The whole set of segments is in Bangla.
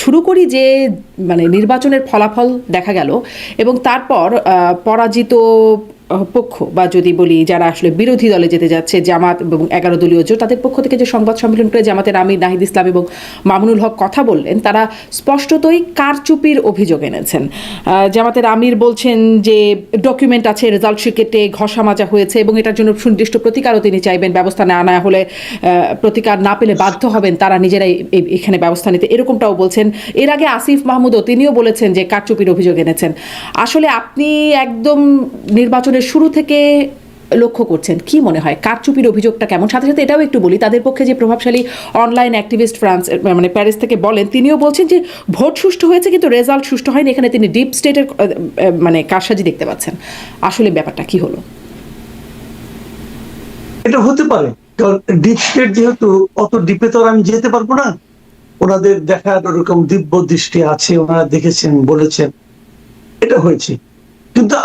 শুরু করি যে মানে নির্বাচনের ফলাফল দেখা গেল এবং তারপর পরাজিত পক্ষ বা যদি বলি যারা আসলে বিরোধী দলে যেতে যাচ্ছে জামাত এবং 11 দলীয় জোট, তাদের পক্ষ থেকে যে সংবাদ সম্মেলন করে জামাতের আমির নাহিদ ইসলাম এবং মামুনুল হক কথা বললেন, তারা স্পষ্টতই কারচুপির অভিযোগ এনেছেন। জামাতের আমির বলছেন যে ডকুমেন্ট আছে, রেজাল্ট শিটে ঘষা মাজা হয়েছে এবং এটার জন্য সুনির্দিষ্ট প্রতিকারও তিনি চাইবেন। ব্যবস্থা না নেওয়া হলে প্রতিকার না পেলে বাধ্য হবেন তারা নিজেরাই এখানে ব্যবস্থা নিতে, এরকমটাও বলছেন। এর আগে আসিফ মাহমুদও তিনিও বলেছেন যে কারচুপির অভিযোগ এনেছেন। আসলে আপনি একদম নির্বাচনের শুরু থেকে লক্ষ্য করছেন, কি মনে হয় কারচুপির অভিযোগটা কেমন? সাথে সাথে এটাও একটু বলি, তাদের পক্ষে যে প্রভাবশালী অনলাইন অ্যাক্টিভিস্ট ফ্রান্স মানে প্যারিস থেকে বলেন, তিনিও বলছেন যে ভোট সুষ্ঠু হয়েছে কিন্তু রেজাল্ট সুষ্ঠু হয়নি। এখানে তিনি ডিপ স্টেটের মানে কারসাজি দেখতে পাচ্ছেন। আসলে ব্যাপারটা কি হলো? এটা হতে পারে, কারণ ডিপ স্টেট যেহেতু অত ডিপে তো আর আমি যেতে পারবো না। ওনাদের দেখার ওরকম দিব্য দৃষ্টি আছে, ওনারা দেখেছেন, বলেছেন, এটা হয়েছে। কিন্তু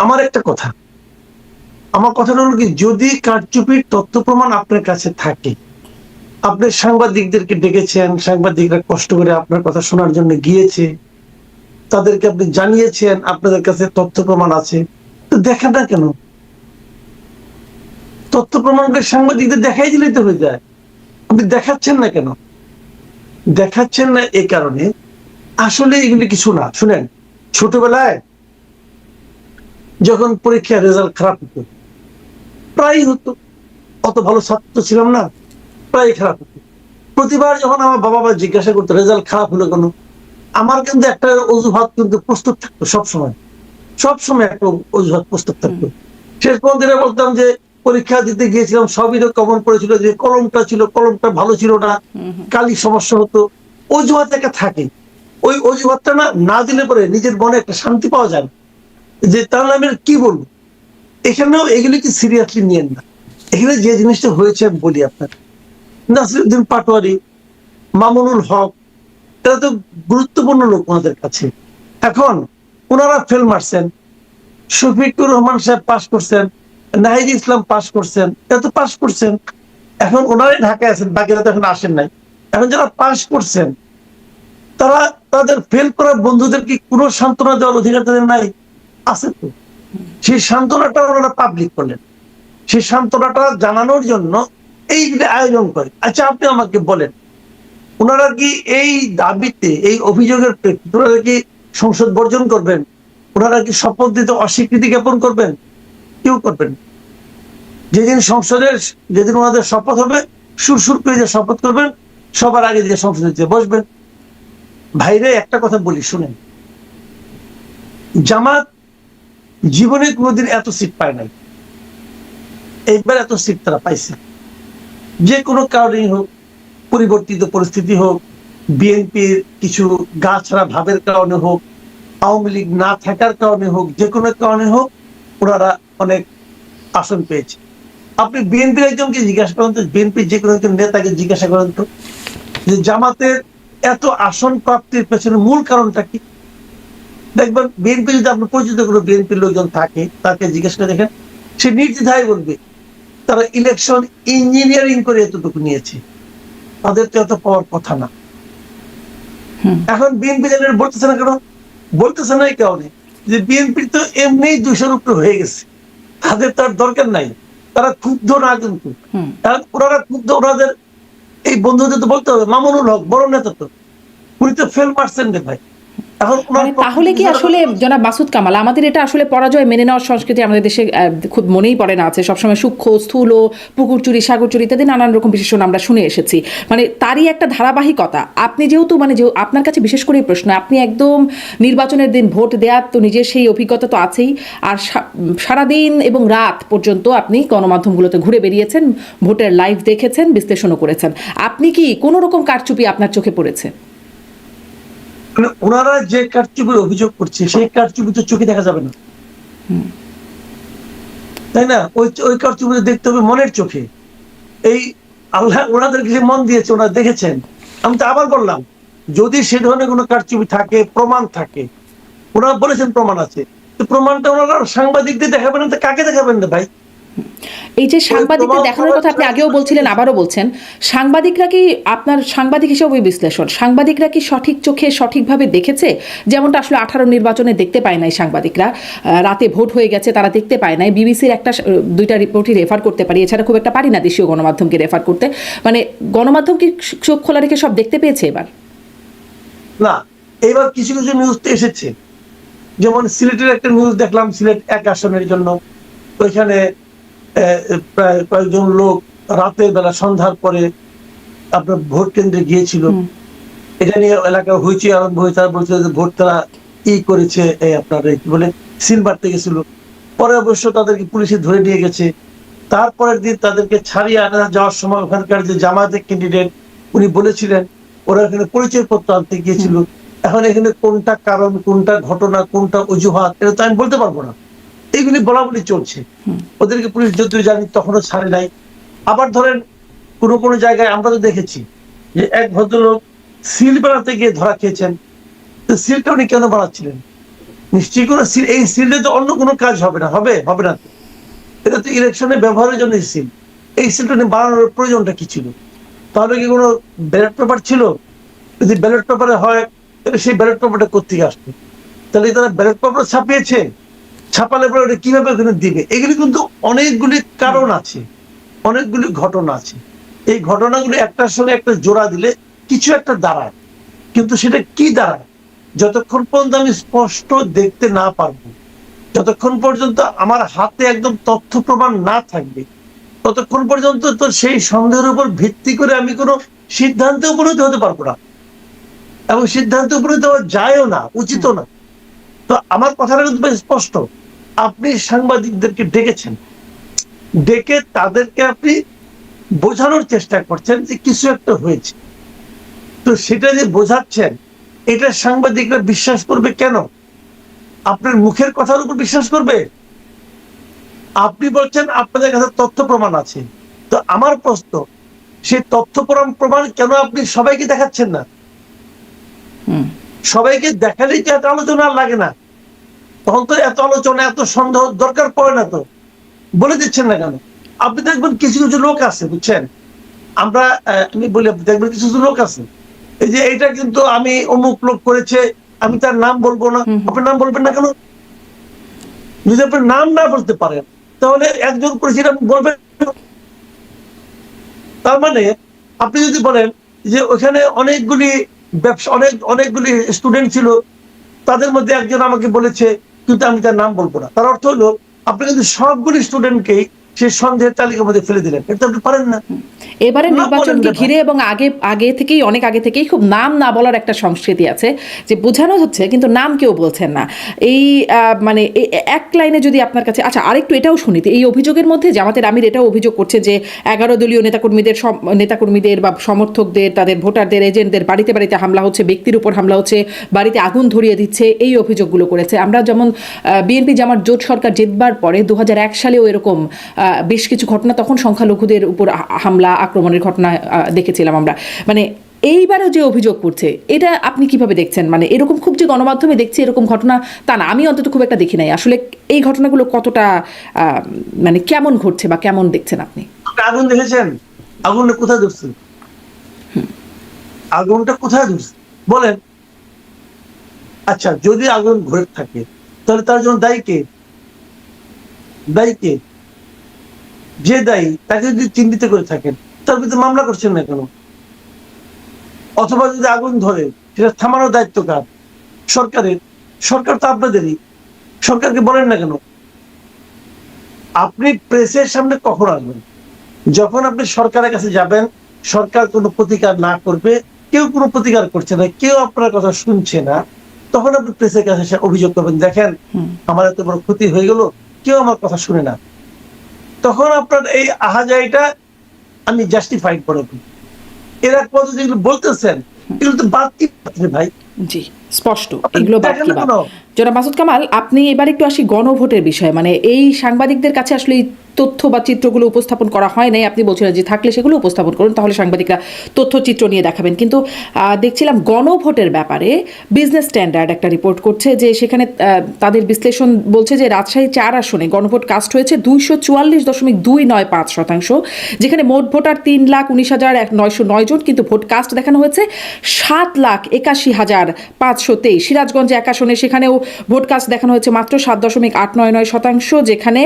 আমার কথাটা হলো কি, যদি কারচুপির তথ্য প্রমাণ আপনার কাছে থাকে, আপনি সাংবাদিকদেরকে ডেকেছেন, সাংবাদিকরা কষ্ট করে আপনার কথা শোনার জন্য গিয়েছে, তাদেরকে আপনি জানিয়েছেন আপনাদের কাছে তথ্য প্রমাণ আছে, তো দেখেন না কেন? তথ্য প্রমাণকে সাংবাদিকদের দেখাই দিলেই তো হয়ে যায়। আপনি দেখাচ্ছেন না কেন? দেখাচ্ছেন না এই কারণে, আসলে এগুলি কিছু না। শুনেন, ছোটবেলায় যখন পরীক্ষার রেজাল্ট খারাপ হতো, প্রায় হতো, অত ভালো ছাত্র ছিলাম না, প্রায় খারাপ হতো। প্রতিবার যখন আমার বাবা মা জিজ্ঞাসা করতো রেজাল্ট খারাপ হলো কেন, আমার কিন্তু একটা অজুহাত কিন্তু প্রস্তুত থাকতো। সবসময় একটা অজুহাত প্রস্তুত থাকতো। শেষ পর্যন্ত বলতাম যে পরীক্ষা দিতে গিয়েছিলাম, সবই তো কমন পড়েছিল, যে কলমটা ভালো ছিল না, কালি সমস্যা হতো। অজুহাত একটা থাকে, ওই অজুহাতটা না দিলে পরে নিজের মনে একটা শান্তি পাওয়া যায়, যে তাহলে আমি কি বলবো। এখানেও এগুলি কি সিরিয়াসলি নিয়েন না। এখানে যে জিনিসটা হয়েছে আমি বলি আপনার, নাসিরউদ্দিন পাটোয়ারি, মামুনুল হক, এরা তো গুরুত্বপূর্ণ লোক ওনাদের কাছে। এখন ওনারা ফেল মারছেন, শফিকুর রহমান সাহেব পাশ করছেন, নাহিদ ইসলাম পাশ করছেন, এরা তো পাশ করছেন। এখন ওনারাই ঢাকায় আছেন, বাকিরা তো এখন আসেন নাই। এখন যারা পাশ করছেন তারা তাদের ফেল করা বন্ধুদের কি কোনো সান্ত্বনা দেওয়ার অধিকার তাদের নাই? আছে তো। সেই সান্ত্বনাটা ওনারা পাবলিক করলেন, সেই সান্ত্বনাটা জানানোর জন্য এই আয়োজন করে। আচ্ছা, আপনি আমাকে বলেন, ওনারা কি এই দাবিতে, এই অভিযোগের প্রেক্ষিতে ওনারা কি সংসদ বর্জন করবেন? ওনারা কি শপথ দিতে অস্বীকৃতি জ্ঞাপন করবেন? কেউ করবেন। যেদিন ওনাদের শপথ হবে, সুরসুর করে যে শপথ করবেন, সবার আগে যে সংসদে বসবেন। ভাইরে, একটা কথা বলি শুনেন, জামাত জীবনে কোনোদিন এত সিট পায় নাই, এইবার এত সিট তারা পাইছে। যে কোনো কারণেই হোক, পরিবর্তিত পরিস্থিতি হোক, বিএনপির কিছু গা ছাড়া ভাবের কারণে হোক, আওয়ামী লীগ না থাকার কারণে হোক, যে কোনো কারণে হোক, ওনারা অনেক আসন পেয়েছে। আপনি বিএনপির একজনকে জিজ্ঞাসা করেন তো, বিএনপির যে কোনো একজন নেতাকে জিজ্ঞাসা করেন তো, যে জামাতের এত আসন প্রাপ্তির পেছনে মূল কারণটা কি? দেখবেন বিএনপি, যদি আপনার পরিচিত কোনো বিএনপির লোকজন থাকে, তাকে জিজ্ঞাসা করে দেখেন, সে নির্দ্বিধায় বলবে তারা ইলেকশন ইঞ্জিনিয়ারিং করে এতটুকু নিয়েছে, তাদের তো এত পাওয়ার কথা না। এখন বিএনপি জানেন বলতেছে না কেন? বলতেছে না এই কারণে যে বিএনপি তো এমনি 200-র উপরে হয়ে গেছে, তাদের তার দরকার নাই, তারা ক্ষুব্ধ না। কিন্তু ওনারা ক্ষুব্ধ, ওনাদের এই বন্ধুদের তো বলতে হবে, মামুনুল হক বড় নেতা, তো উনি তো ফেল মারছেন রে ভাই। মানে তাহলে কি আসলে জনাব মাসুদ কামাল, আমাদের এটা আসলে পরাজয় মেনে নেওয়ার সংস্কৃতি আমাদের দেশে খুব মনেই পড়ে না আছে, সবসময় সূক্ষ্ম স্থূল, পুকুর চুরি, সাগর চুরি ইত্যাদি নানান রকম বিশেষণ আমরা শুনে এসেছি। মানে তারই একটা ধারাবাহিকতা। আপনি যেহেতু মানে যে আপনার কাছে বিশেষ করে প্রশ্ন, আপনি একদম নির্বাচনের দিন ভোট দেওয়ার তো নিজের সেই অভিজ্ঞতা তো আছেই, আর সারাদিন এবং রাত পর্যন্ত আপনি গণমাধ্যমগুলোতে ঘুরে বেরিয়েছেন, ভোটের লাইভ দেখেছেন, বিশ্লেষণও করেছেন। আপনি কি কোনো রকম কারচুপি আপনার চোখে পড়েছে? ওনারা যে কারচুপির অভিযোগ করছে, সেই কারচুপি তো চোখে দেখা যাবে না, তাই না? ওই কারচুপি দেখতে হবে মনের চোখে। এই আল্লাহ ওনাদের কিছু মন দিয়েছে, ওনারা দেখেছেন। আমি তো আবার বললাম, যদি সে ধরনের কোনো কারচুপি থাকে, প্রমাণ থাকে, ওনারা বলেছেন প্রমাণ আছে, তো প্রমাণটা ওনারা সাংবাদিকদের দেখাবেন না, কাকে দেখাবেন না ভাই? এই যে সাংবাদিকদের দেখানোর কথা আপনি আগেও বলছিলেন, আবারও বলছেন, সাংবাদিকরা কি, আপনার সাংবাদিক হিসেবে বিশ্লেষণ, সাংবাদিকরা কি সঠিক চোখে সঠিকভাবে দেখেছে? যেমনটা আসলে 18 নির্বাচনে দেখতে পায় নাই সাংবাদিকরা, রাতে ভোট হয়ে গেছে তারা দেখতে পায় নাই। বিবিসির দুইটা রিপোর্টই রেফার করতে পারি, এছাড়া খুব একটা পারি না দেশীয় গণমাধ্যমকে রেফার করতে। মানে গণমাধ্যম কি চোখ খোলা রেখে সব দেখতে পেয়েছে এবার? না, এবার কিছু কিছু নিউজ তো এসেছে। যেমন সিলেটের একটা নিউজ দেখলাম, সিলেট 1 আসনের জন্য ওইখানে প্রায় কয়েকজন লোক রাতের বেলা সন্ধ্যার পরে আপনার ভোট কেন্দ্রে গিয়েছিল। এটা নিয়ে এলাকা হইচই আরম্ভ হয়েছে, তারা বলছিল যে ভোট তারা করেছে, আপনার কি বলে সিল মারতে গেছিল। পরে অবশ্য তাদেরকে পুলিশে ধরে নিয়ে গেছে। তারপরের দিন তাদেরকে ছাড়িয়ে আনা যাওয়ার সময় ওখানকার যে জামায়াতের ক্যান্ডিডেট উনি বলেছিলেন ওরা এখানে পরিচয়পত্র আনতে গিয়েছিল। এখন এখানে কোনটা কারণ, কোনটা ঘটনা, কোনটা অজুহাত, এটা তো আমি বলতে পারবো না। এইগুলি বলা বলি চলছে। ওদেরকে পুলিশ যদিও জানি তখনও ছাড়ে নাই। আবার ধরেন কোনো কোনো জায়গায় আমরা তো দেখেছি যে এক ভদ্রলোক সিল বানাতে গিয়ে ধরা খেয়েছেন। তো সিলটা উনি কেন বানাচ্ছিলেন? নিশ্চয়ই কোনো সিল, এই সিলে তো অন্য কোনো কাজ হবে না, হবে না। এটা তো ইলেকশনে ব্যবহারের জন্য সিল। এই সিলটা বানানোর প্রয়োজনটা কি ছিল? তাহলে কি কোনো ব্যালট পেপার ছিল? যদি ব্যালট পেপারে হয় তাহলে সেই ব্যালট পেপারটা কোত্থেকে আসবে? তাহলে তারা ব্যালট পেপার ছাপিয়েছে, ছাপালে পরে ওটা কিভাবে ওখানে দিবে? এগুলি কিন্তু অনেকগুলি কারণ আছে, অনেকগুলি ঘটনা আছে। এই ঘটনাগুলি একটার সঙ্গে একটা জোড়া দিলে কিছু একটা দাঁড়ায়, কিন্তু সেটা কি দাঁড়ায় যতক্ষণ পর্যন্ত আমি স্পষ্ট দেখতে না পারবো, যতক্ষণ পর্যন্ত আমার হাতে একদম তথ্য প্রমাণ না থাকবে, ততক্ষণ পর্যন্ত তো সেই সন্দেহের উপর ভিত্তি করে আমি কোনো সিদ্ধান্তে উপনীত হতে পারবো না, এবং সিদ্ধান্তে উপনীত হওয়া যায়ও না, উচিতও না। তো আমার কথাটা কিন্তু স্পষ্ট। আপনি সাংবাদিকদেরকে ডেকেছেন, ডেকে তাদেরকে আপনি বোঝানোর চেষ্টা করছেন যে কিছু একটা হয়েছে। তো সেটা যে বোঝাচ্ছেন, এটা সাংবাদিকরা বিশ্বাস করবে কেন? আপনার মুখের কথার উপর বিশ্বাস করবে? আপনি বলছেন আপনাদের কাছে তথ্য প্রমাণ আছে। তো আমার প্রশ্ন, সেই তথ্য প্রমাণ কেন আপনি সবাইকে দেখাচ্ছেন না? সবাইকে দেখালেই তো এত আলোচনা লাগে না, তখন তো এত আলোচনা, এত সন্দেহ দরকার পড়ে না। তো বলে দিচ্ছেন না কেন? আপনি দেখবেন কিছু কিছু লোক আছে, বুঝছেন, আমরা আমি বলি, আপনি দেখবেন কিছু কিছু লোক আছে, এই যে এইটা কিন্তু আমি অমুক লোক করেছে, আমি তার নাম বলবো না। আপনি নাম বলবেন না কেন? যদি আপনি নাম না বলতে পারেন তাহলে একজন করেছে আপনি বলবেন। তার মানে আপনি যদি বলেন যে ওখানে অনেকগুলি ব্যবসা, অনেকগুলি স্টুডেন্ট ছিল, তাদের মধ্যে একজন আমাকে বলেছে কিন্তু আমি তার নাম বলবো না, তার অর্থ হলো আপনি কিন্তু সবগুলি স্টুডেন্টকেই সেই সন্দেহের তালিকার মধ্যে ফেলে দিলেন। এটা আপনি পারেন না। এবারে নির্বাচনকে ঘিরে এবং আগে থেকেই, অনেক আগে থেকেই খুব নাম না বলার একটা সংস্কৃতি আছে, যে বোঝানো হচ্ছে কিন্তু নাম কেউ বলছেন না। এই মানে এক লাইনে যদি আপনার কাছে, আচ্ছা আরেকটু এটাও শুনি, এই অভিযোগের মধ্যে জামাতের আমির এটাও অভিযোগ করছে যে 11 দলীয় নেতাকর্মীদের বা সমর্থকদের, তাদের ভোটারদের, এজেন্টদের বাড়িতে বাড়িতে হামলা হচ্ছে, ব্যক্তির উপর হামলা হচ্ছে, বাড়িতে আগুন ধরিয়ে দিচ্ছে, এই অভিযোগগুলো করেছে। আমরা যেমন বিএনপি জামাত জোট সরকার জেতবার পরে 2001 সালেও এরকম বেশ কিছু ঘটনা, তখন সংখ্যালঘুদের উপর হামলা, আক্রমণের ঘটনা দেখেছিলাম আমরা। মানে এইবারও যে অভিযোগ করছে, এটা আপনি কিভাবে দেখছেন? মানে এরকম খুব যে গণমাধ্যমে দেখছি এরকম ঘটনা তা না, আমি অন্তত খুব একটা দেখি নাই। আসলে এই ঘটনাগুলো কতটা মানে কেমন ঘটছে বা কেমন দেখছেন আপনি? আগুন দেখেছেন? আগুনটা কোথায় ধরছে? আগুনটা কোথায় ধরছে বলেন? আচ্ছা, যদি আগুন ঘরে থাকে তাহলে তার জন্য দায়ী কে? দায়ী কে? যে দায়ী তাকে যদি চিহ্নিত করে থাকেন, তার বিরুদ্ধে মামলা করছেন না কেন? অথবা যদি আগুন ধরে সেটা থামানোর দায়িত্ব কার? সরকারের। সরকার তো আপনাদেরই, সরকারকে বলেন না কেন? আপনি প্রেসের সামনে কখন আসবেন? যখন আপনি সরকারের কাছে যাবেন, সরকার কোনো প্রতিকার না করবে, কেউ কোনো প্রতিকার করছে না, কেউ আপনার কথা শুনছে না, তখন আপনি প্রেসের কাছে অভিযোগ করবেন, দেখেন আমার এত বড় ক্ষতি হয়ে গেল, কেউ আমার কথা শুনে না। তখন আপনার এই আহাজারিটা আমি জাস্টিফাইড করে দিই। এর এক পর্যন্ত যেগুলো বলতেছেন এগুলো তো বাদ কি ভাই? জি, স্পষ্ট এগুলো বাদ কি বাদ। জনাব মাসুদ কামাল, আপনি এবার একটু আসি গণভোটের বিষয়ে। মানে এই সাংবাদিকদের কাছে আসলে তথ্য বা চিত্রগুলো উপস্থাপন করা হয় নাই, আপনি বলছিলেন যে থাকলে সেগুলো উপস্থাপন করুন, তাহলে সাংবাদিকরা তথ্যচিত্র নিয়ে দেখাবেন। কিন্তু দেখছিলাম গণভোটের ব্যাপারে বিজনেস স্ট্যান্ডার্ড একটা রিপোর্ট করছে যে সেখানে তাদের বিশ্লেষণ বলছে যে রাজশাহী 4 আসনে গণভোট কাস্ট হয়েছে 244.295%, যেখানে মোট ভোটার 3,19,909 জন, কিন্তু ভোট কাস্ট দেখানো হয়েছে 7,81,523। সিরাজগঞ্জে 1 আসনে সেখানেও ভোট কাস্ট দেখানো হয়েছে মাত্র 7.899%, যেখানে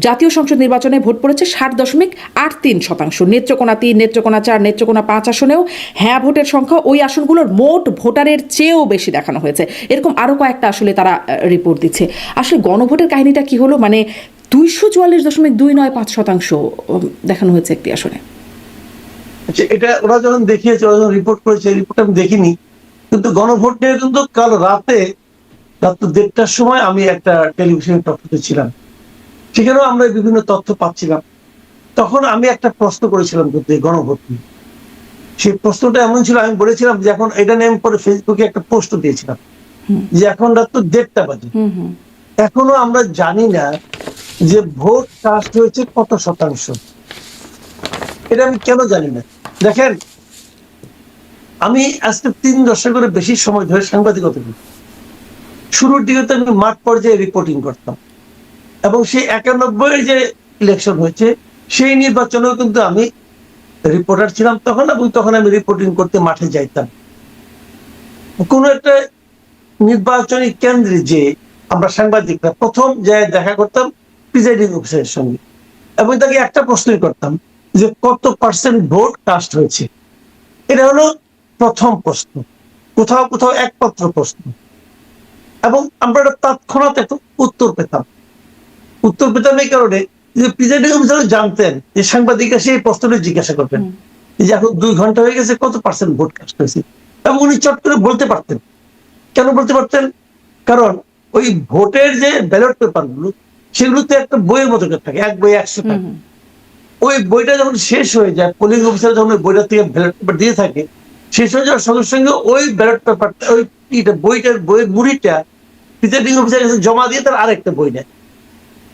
জাতীয় সংসদ নির্বাচনে ভোট পড়েছে 60.83%। নেত্রকোনা 3, নেত্রকোনা 4, নেত্রকোনা 5 আসনেও হ্যাঁ ভোটের সংখ্যা ওই আসনগুলোর মোট ভোটারের চেয়েও বেশি দেখানো হয়েছে। এরকম আরও কয়েকটা আসলে তারা রিপোর্ট দিচ্ছে। আসলে গণভোটের কাহিনীটা কি হলো, মানে 244.295% দেখানো হয়েছে একটি আসনে। আচ্ছা, এটা ওরা যখন দেখিয়েছে, ওরা যখন রিপোর্ট করেছে, রিপোর্ট আমি দেখিনি, কিন্তু গণভোট নিয়ে কিন্তু কাল রাতে 1:30টার সময় আমি একটা টেলিভিশনের টকশোতে ছিলাম, সেখানেও আমরা বিভিন্ন তথ্য পাচ্ছিলাম। তখন আমি একটা প্রশ্ন করেছিলাম কিন্তু এই গণভোট নিয়ে। সেই প্রশ্নটা এমন ছিল, আমি বলেছিলাম যে এখন এটা নিয়ে আমি পরে ফেসবুকে একটা পোস্ট দিয়েছিলাম যে এখন রাত 1:30টা বাজে, এখনো আমরা জানি না যে ভোট কাস্ট হয়েছে কত শতাংশ। এটা আমি কেন জানি না। দেখেন, আমি আজকে 3 দশকের বেশি সময় ধরে সাংবাদিকতা করি। শুরুর দিকে তো আমি মাঠ পর্যায়ে রিপোর্টিং করতাম, এবং সেই 91 যে ইলেকশন হয়েছে সেই নির্বাচনেও কিন্তু আমি রিপোর্টার ছিলাম তখন, এবং তখন আমি রিপোর্টিং করতে মাঠে যাইতাম। কোন একটা নির্বাচনী কেন্দ্রে যে আমরা সাংবাদিকরা প্রথম জায়গায় দেখা করতাম প্রিজাইডিং অফিসারের সঙ্গে, এবং তাকে একটা প্রশ্নই করতাম যে কত পার্সেন্ট ভোট কাস্ট হয়েছে। এটা হলো প্রথম প্রশ্ন, কোথাও কোথাও একমাত্র প্রশ্ন, এবং আমরা তৎক্ষণাৎ একটা উত্তর পেতাম। উত্তর পেতাম এই কারণে যে প্রিজাইডিং অফিসার জানতেন যে সাংবাদিকরা সেই প্রশ্নটা জিজ্ঞাসা করবেন যে এখন 2 ঘন্টা হয়ে গেছে, কত পার্সেন্ট ভোট কাস্ট হয়েছে, এবং উনি চট করে বলতে পারতেন। কেন বলতে পারতেন? কারণ ওই ভোটের যে ব্যালট পেপার গুলো, সেগুলোতে একটা বইয়ের মতো থাকে, এক বই 100 টাকা। ওই বইটা যখন শেষ হয়ে যায়, পোলিং অফিসার যখন ওই বইটা থেকে ব্যালট পেপার দিয়ে থাকে, শেষ হয়ে যাওয়ার সঙ্গে সঙ্গে ওই ব্যালট পেপারটা, ওই বইয়ের মুড়িটা প্রিজাইডিং অফিসার কাছে জমা দিয়ে তার আরেকটা বই নেয়।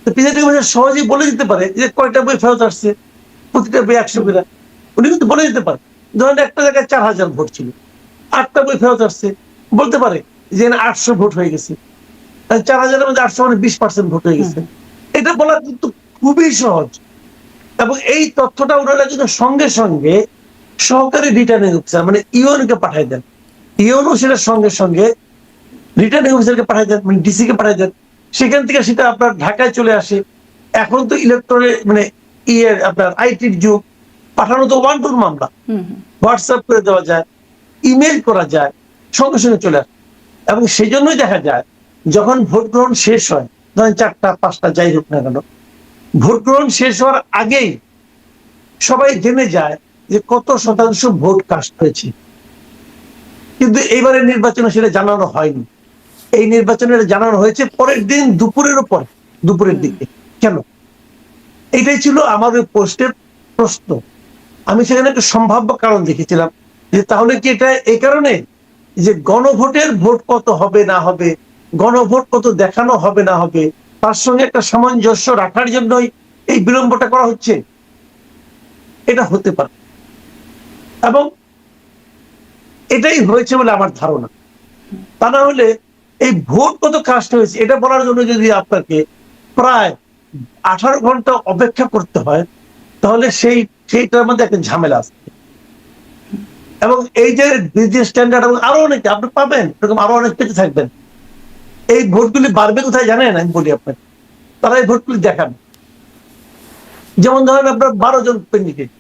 তো প্রিজাইডিং অফিসার সহজেই বলে দিতে পারে যে কয়টা বই ফেরত আসছে, প্রতিটা বই 100 করে। উনি কিন্তু বলে দিতে পারে, ধরেন একটা জায়গায় 4,000 ভোট ছিল, 8টা বই ফেরত আসছে, বলতে পারে যে 800 ভোট হয়ে গেছে, 4,000-এর মধ্যে 800 মানে 20% ভোট হয়ে গেছে। এটা বলা কিন্তু খুবই সহজ, এবং এই তথ্যটা ওনারা কিন্তু সঙ্গে সঙ্গে সহকারী রিটার্নিং অফিসার মানে ইওনকে পাঠাই দেন। ইওনও সেটা সঙ্গে সঙ্গে রিটার্নিং অফিসারকে পাঠাই দেন, মানে ডিসি কে পাঠাই দেন। সেখান থেকে সেটা আপনার ঢাকায় চলে আসে। এখন তো ইলেকট্রনিক মানে আপনার আইটির যুগ, পাঠানো তো 1 টু মামলা, হোয়াটসঅ্যাপ করে দেওয়া যায়, ইমেল করা যায়, সঙ্গে সঙ্গে চলে আসে। এবং সেই জন্যই দেখা যায় যখন ভোট গ্রহণ শেষ হয়, ধরেন 4টা 5টা যাই হোক না কেন, ভোট গ্রহণ শেষ হওয়ার আগেই সবাই জেনে যায় যে কত শতাংশ ভোট কাস্ট হয়েছে। কিন্তু এইবারের নির্বাচনে সেটা জানানো হয়নি। এই নির্বাচনে জানানো হয়েছে পরের দিন দুপুরের দিকে। কেন? এটাই ছিল আমার ওই পোস্টের প্রশ্ন। আমি সেখানে একটা সম্ভাব্য কারণ দেখেছিলাম যে তাহলে কি এটা এই কারণে যে গণভোটের ভোট কত হবে না হবে, গণভোট কত দেখানো হবে না হবে, তার সঙ্গে একটা সামঞ্জস্য রাখার জন্যই এই বিলম্বটা করা হচ্ছে। এটা হতে পারে, এবং এটাই হয়েছে বলে আমার ধারণা। তা না হলে এই ভোট কত কাস্ট হয়েছে এটা বলার জন্য যদি আপনাকে প্রায় 18 ঘন্টা অপেক্ষা করতে হয়, তাহলে সেইটার মধ্যে একটা ঝামেলা আছে। এবং এই যে বিজনেস স্ট্যান্ডার্ড এবং আরো অনেকে আপনি পাবেন, এরকম আরো অনেক পেতে থাকবেন। এই ভোটগুলি বাড়বে কোথায় জানেন? আমি বলি আপনাকে, তারা এই ভোটগুলি দেখান। যেমন ধরেন আপনার 12 জন ক্যান্ডিডেট,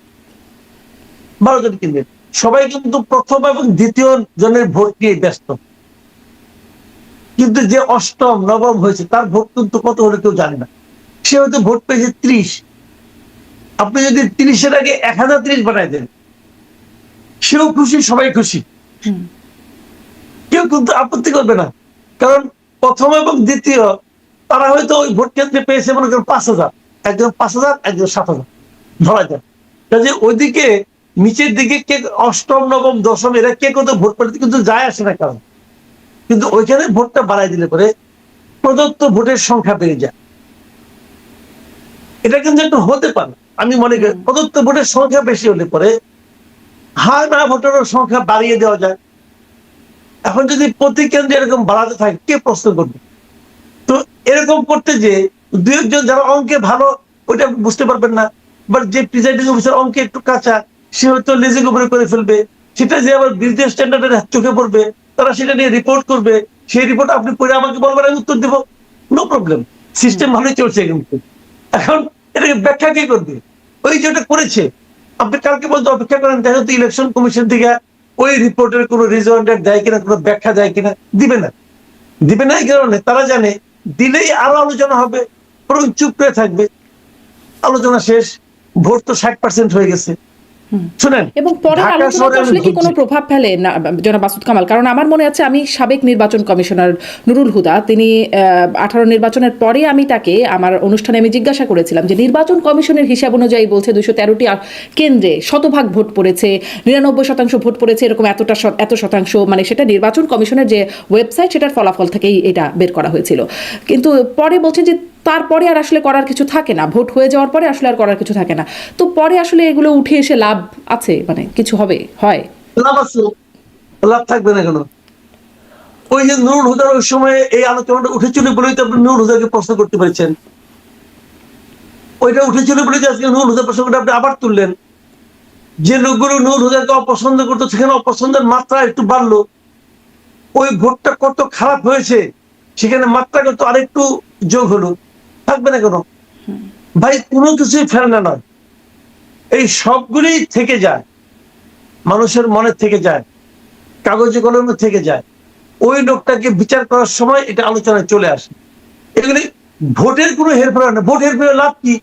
12 জন ক্যান্ডিডেট, সবাই কিন্তু প্রথম এবং দ্বিতীয় জনের ভোট নিয়ে ব্যস্ত, কিন্তু যে অষ্টম নবম হয়েছে তার ভোট কিন্তু কত হলে কেউ জানে না। সে হয়তো ভোট পেয়েছে 30, আপনি যদি 30-এর আগে 1030 বানাই দেন, সেও খুশি, সবাই খুশি, কেউ কিন্তু আপত্তি করবে না। কারণ প্রথম এবং দ্বিতীয় তারা হয়তো ওই ভোট কেন্দ্রে পেয়েছে মনে করেন 5,000, একজন 5,000, একজন 7,000 ধরা যায়। কাজে ওইদিকে নিচের দিকে কে অষ্টম নবম দশম এরা কে কত ভোট পেতে কিন্তু যায় আসে না কারণ, কিন্তু ওইখানে ভোটটা বাড়াই দিলে পরে প্রদত্ত ভোটের সংখ্যা বেড়ে যায়। এটা কিন্তু একটু হতে পারে। আমি মনে করি প্রদত্ত ভোটের সংখ্যা বেশি হলে পরে হার না ভোটারের সংখ্যা বাড়িয়ে দেওয়া যায়। এখন যদি প্রতি কেন্দ্রে এরকম বাড়াতে থাকে কে প্রশ্ন করবে? তো এরকম করতে যে দু একজন যারা অঙ্কে ভালো ওইটা বুঝতে পারবেন না, বাট যে প্রিজাইডিং অফিসার অঙ্কে একটু কাঁচা সে হয়তো লেজিং উপরে করে ফেলবে, সেটা যে আবার বিজনেস স্ট্যান্ডার্ডের চোখে পড়বে, তারা সেটা নিয়ে রিপোর্ট করবে, সেই রিপোর্ট আপনি পড়ে আমাকে বলবেন, আমি উত্তর দেবো, নো প্রবলেম, সিস্টেম ভালোই চলছে কিন্তু। এখন এটাকে ব্যাখ্যা কে করবে? ওই যেটা করেছে, আপনি কালকে বলতে অপেক্ষা করেন, দেখা তো ইলেকশন কমিশন থেকে ওই রিপোর্টের কোনো রিজয়েন্টার দেয় কিনা, কোনো ব্যাখ্যা দেয় কিনা, দিবে না। দিবে না এই কারণে তারা জানে দিলেই আরো আলোচনা হবে, বরং চুপ করে থাকবে, আলোচনা শেষ, ভোট তো 60% হয়ে গেছে। শুনেন, এবং পরের ঢাকা আলোচনাতে শহরে আমি আসলে কি কোনো ঘুরছি, প্রভাব ফেলে না জনাব মাসুদ কামাল? কারণ আমার মনে আছে আমি সাবেক নির্বাচন কমিশনার নুরুল হুদা, তিনি 18 নির্বাচনের পরে আমি তাকে আমার অনুষ্ঠানে আমি জিজ্ঞাসা করেছিলাম যে নির্বাচন কমিশনের হিসাব অনুযায়ী বলছে 213টি কেন্দ্রে শতভাগ ভোট পড়েছে, 99% ভোট পড়েছে, এরকম এত শতাংশ, মানে সেটা নির্বাচন কমিশনের যে ওয়েবসাইট সেটার ফলাফল থেকেই এটা বের করা হয়েছিল। কিন্তু পরে বলছেন যে তারপরে আর আসলে করার কিছু থাকে না, ভোট হয়ে যাওয়ার পরে আসলে আর করার কিছু থাকে না। তো পরে আসলে এগুলো উঠে এসে লাভ আছে, মানে কিছু হবে, হয়? লাভ আছে, লাভ থাকবে না কেন? ওই যে নুরুল হুদার ওই সময় এই আলোচনাটা উঠেছিল বলেই তো আপনি নুরুল হুদাকে প্রশ্ন করতে পেরেছেন। ওইটা উঠেছিল বলেই তো আজকে নুরুল হুদার প্রসঙ্গটা আপনি আবার তুললেন। যে লোকগুলো নুরুল হুদাকে অপছন্দ করতো সেখানে অপছন্দের মাত্রা একটু বাড়লো, ওই ভোটটা কত খারাপ হয়েছে সেখানে মাত্রা কত আরেকটু যোগ হলো, থাকবে না কেন? ভাই কোনো কিছুই ফেলে না নয়, এই সবগুলি থেকে যায়, মানুষের মনে থেকে যায়, কাগজে কলমে থেকে যায়, ওই লোকটাকে বিচার করার সময় এটা আলোচনায় চলে আসে। এগুলি ভোটের কোনো হেরফের হয় না। ভোট হেরফের লাভ কি?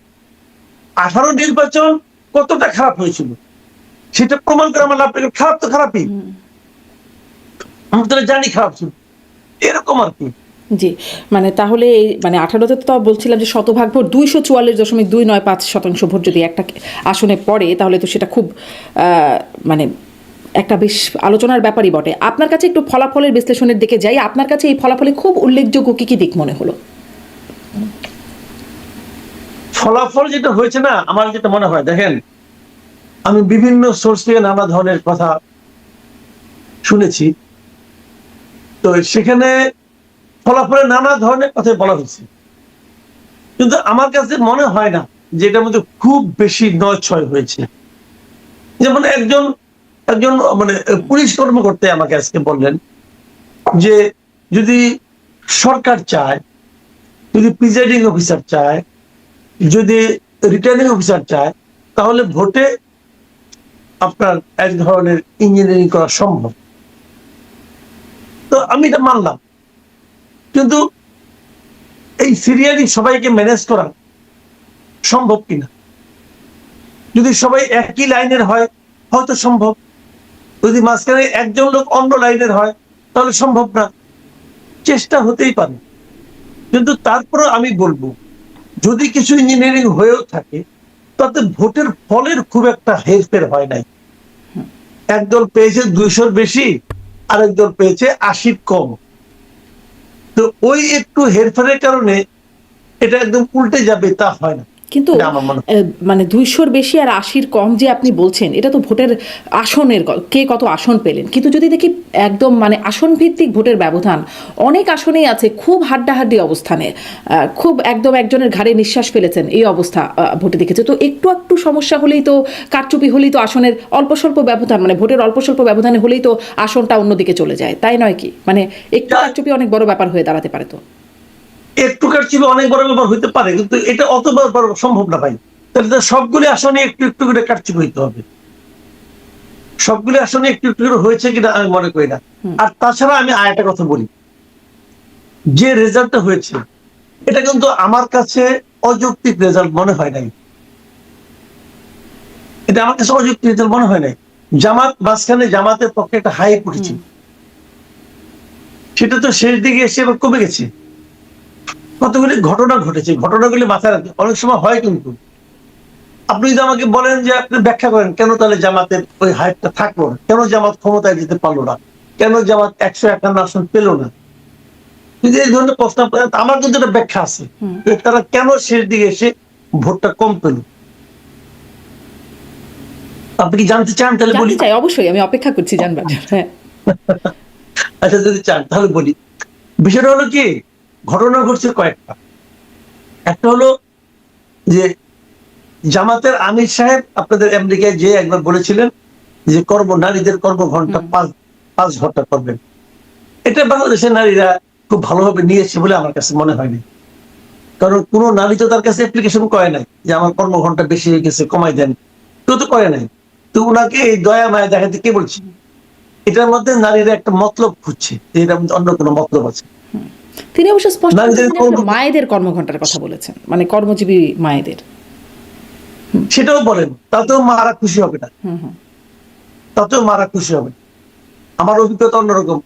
18 নির্বাচন কতটা খারাপ হয়েছিল সেটা প্রমাণ করে আমার লাভ, খারাপ তো খারাপই, আমরা তো জানি খারাপ ছিল, এরকম আর কি। জি, মানে তাহলে মানে 18তে তো বলছিলাম যে শতভাগ ভোট 244.295% ভোট যদি একটা আসনে পড়ে তাহলে তো সেটা খুব মানে একটা বেশ আলোচনার ব্যাপারই বটে। আপনার কাছে একটু ফলাফলের বিশ্লেষণের দিকে যাই, আপনার কাছে এই ফলাফলে খুব উল্লেখযোগ্য কি কি দিক মনে হলো? ফলাফল যেটা হয়েছে না, আমার যেটা মনে হয়, দেখেন আমি বিভিন্ন সোর্স থেকে নানা ধরনের কথা শুনেছি, তো সেখানে ফলাফলে নানা ধরনের কথা বলা হয়েছে, কিন্তু আমার কাছে মনে হয় না যে এটার মধ্যে খুব বেশি নয় ছয় হয়েছে। যেমন একজন একজন মানে পুলিশ কর্মকর্তা আমাকে আজকে বললেন যে যদি সরকার চায়, যদি প্রিজাইডিং অফিসার চায়, যদি রিটার্নিং অফিসার চায়, তাহলে ভোটে আপনার এক ধরনের ইঞ্জিনিয়ারিং করা সম্ভব। তো আমি এটা মানলাম, কিন্তু এই সিরিয়ালি সবাইকে ম্যানেজ করা সম্ভব কিনা? যদি সবাই একই লাইনের হয় হয়তো সম্ভব, যদি মাঝখানে একজন লোক অন্য লাইনের হয় তাহলে সম্ভব না। চেষ্টা হতেই পারে, কিন্তু তারপরে আমি বলবো যদি কিছু ইঞ্জিনিয়ারিং হয়েও থাকে তাতে ভোটের ফলের খুব একটা হেরফের হয় নাই। একদল পেয়েছে 200 বেশি, আরেক দল পেয়েছে 80 কম, তো ওই একটু হেরফেরের কারণে এটা একদম উল্টে যাবে তা হয় না। কিন্তু মানে 200-র বেশি আর 80-র কম যে আপনি বলছেন, এটা তো ভোটের আসনের কে কত আসন পেলেন, কিন্তু যদি দেখি একদম মানে আসন ভিত্তিক ভোটের ব্যবধান অনেক আসনেই আছে খুব হাড্ডাহাড্ডি অবস্থানে, খুব একদম একজনের ঘাড়ে নিঃশ্বাস ফেলেছেন এই অবস্থা ভোটে দেখেছে। তো একটু একটু সমস্যা হলেই তো, কারচুপি হলেই তো আসনের অল্প স্বল্প ব্যবধান, মানে ভোটের অল্প স্বল্প ব্যবধানে হলেই তো আসনটা অন্যদিকে চলে যায়, তাই নয় কি? মানে একটু কারচুপি অনেক বড় ব্যাপার হয়ে দাঁড়াতে পারে। তো একটু কাটছিল অনেক বড় ব্যাপার হইতে পারে, কিন্তু এটা অত বড় সম্ভব না ভাই। তাহলে সবগুলি আসনে একটু একটু করে কাটছি হইতে হবে, সবগুলি আসনে একটু একটু করে হয়েছে কিনা আমি মনে করি না। আর তাছাড়া আমি আরেকটা কথা বলি, যে রেজাল্টটা হয়েছে এটা কিন্তু আমার কাছে অযৌক্তিক রেজাল্ট মনে হয় নাই, এটা আমার কাছে অযৌক্তিক রেজাল্ট মনে হয় নাই। জামাত মাঝখানে জামাতের পক্ষে একটা হাই উঠেছে, সেটা তো শেষ দিকে এসে এবার কমে গেছে। কতগুলি ঘটনা ঘটেছে, ঘটনাগুলি মাথায় রাখতে অনেক সময় হয়, কিন্তু আপনি যদি আমাকে বলেন যে আপনি ব্যাখ্যা করেন কেন তাহলে জামাতের ওই হাইটটা থাকলো না, কেন জামাত ক্ষমতায় যেতে পারলো না, কেন জামাত 151 আসন পেল না, যদি এই ধরনের প্রশ্ন আমার কিন্তু একটা ব্যাখ্যা আছে, তারা কেন শেষ দিকে এসে ভোটটা কম পেল? আপনি কি জানতে চান? তাহলে বলি। জানতে চাই, অবশ্যই আমি অপেক্ষা করছি জানবার জন্য। হ্যাঁ। আচ্ছা, যদি চান তাহলে বলি। বিষয়টা হলো কি, ঘটনা ঘটছে কয়েকটা। একটা হলো যে জামাতের আমির সাহেব আপনাদের আমেরিকায় যে একবার বলেছিলেন যে নারীদের কর্মঘণ্টা 5 ঘন্টা করবেন। এটা বাংলাদেশের নারীরা খুব ভালোভাবে নিয়েছে বলে আমার কাছে মনে হয়নি। কারণ কোন নারী তো তার কাছে অ্যাপ্লিকেশন করে নাই যে আমার কর্মঘণ্টা বেশি হয়ে গেছে, কমাই দেন। কেউ তো করে নাই। তো উনাকে এই দয়া মায়া দেখাতে কে বলছে? এটার মধ্যে নারীরা একটা মতলব খুঁজছে, যে এটার মধ্যে অন্য কোনো মতলব আছে। তিনি অবশ্য স্পষ্ট করে নারীদের তিনি আসলে মায়েদের কর্মঘণ্টার কথা বলেছেন, মানে কর্মজীবী মায়েদের। সেটাও বলেন, তাতেও মারা খুশি হবে না। তাতেও মারা খুশি হবে না। আমার অভিজ্ঞতা অন্যরকম।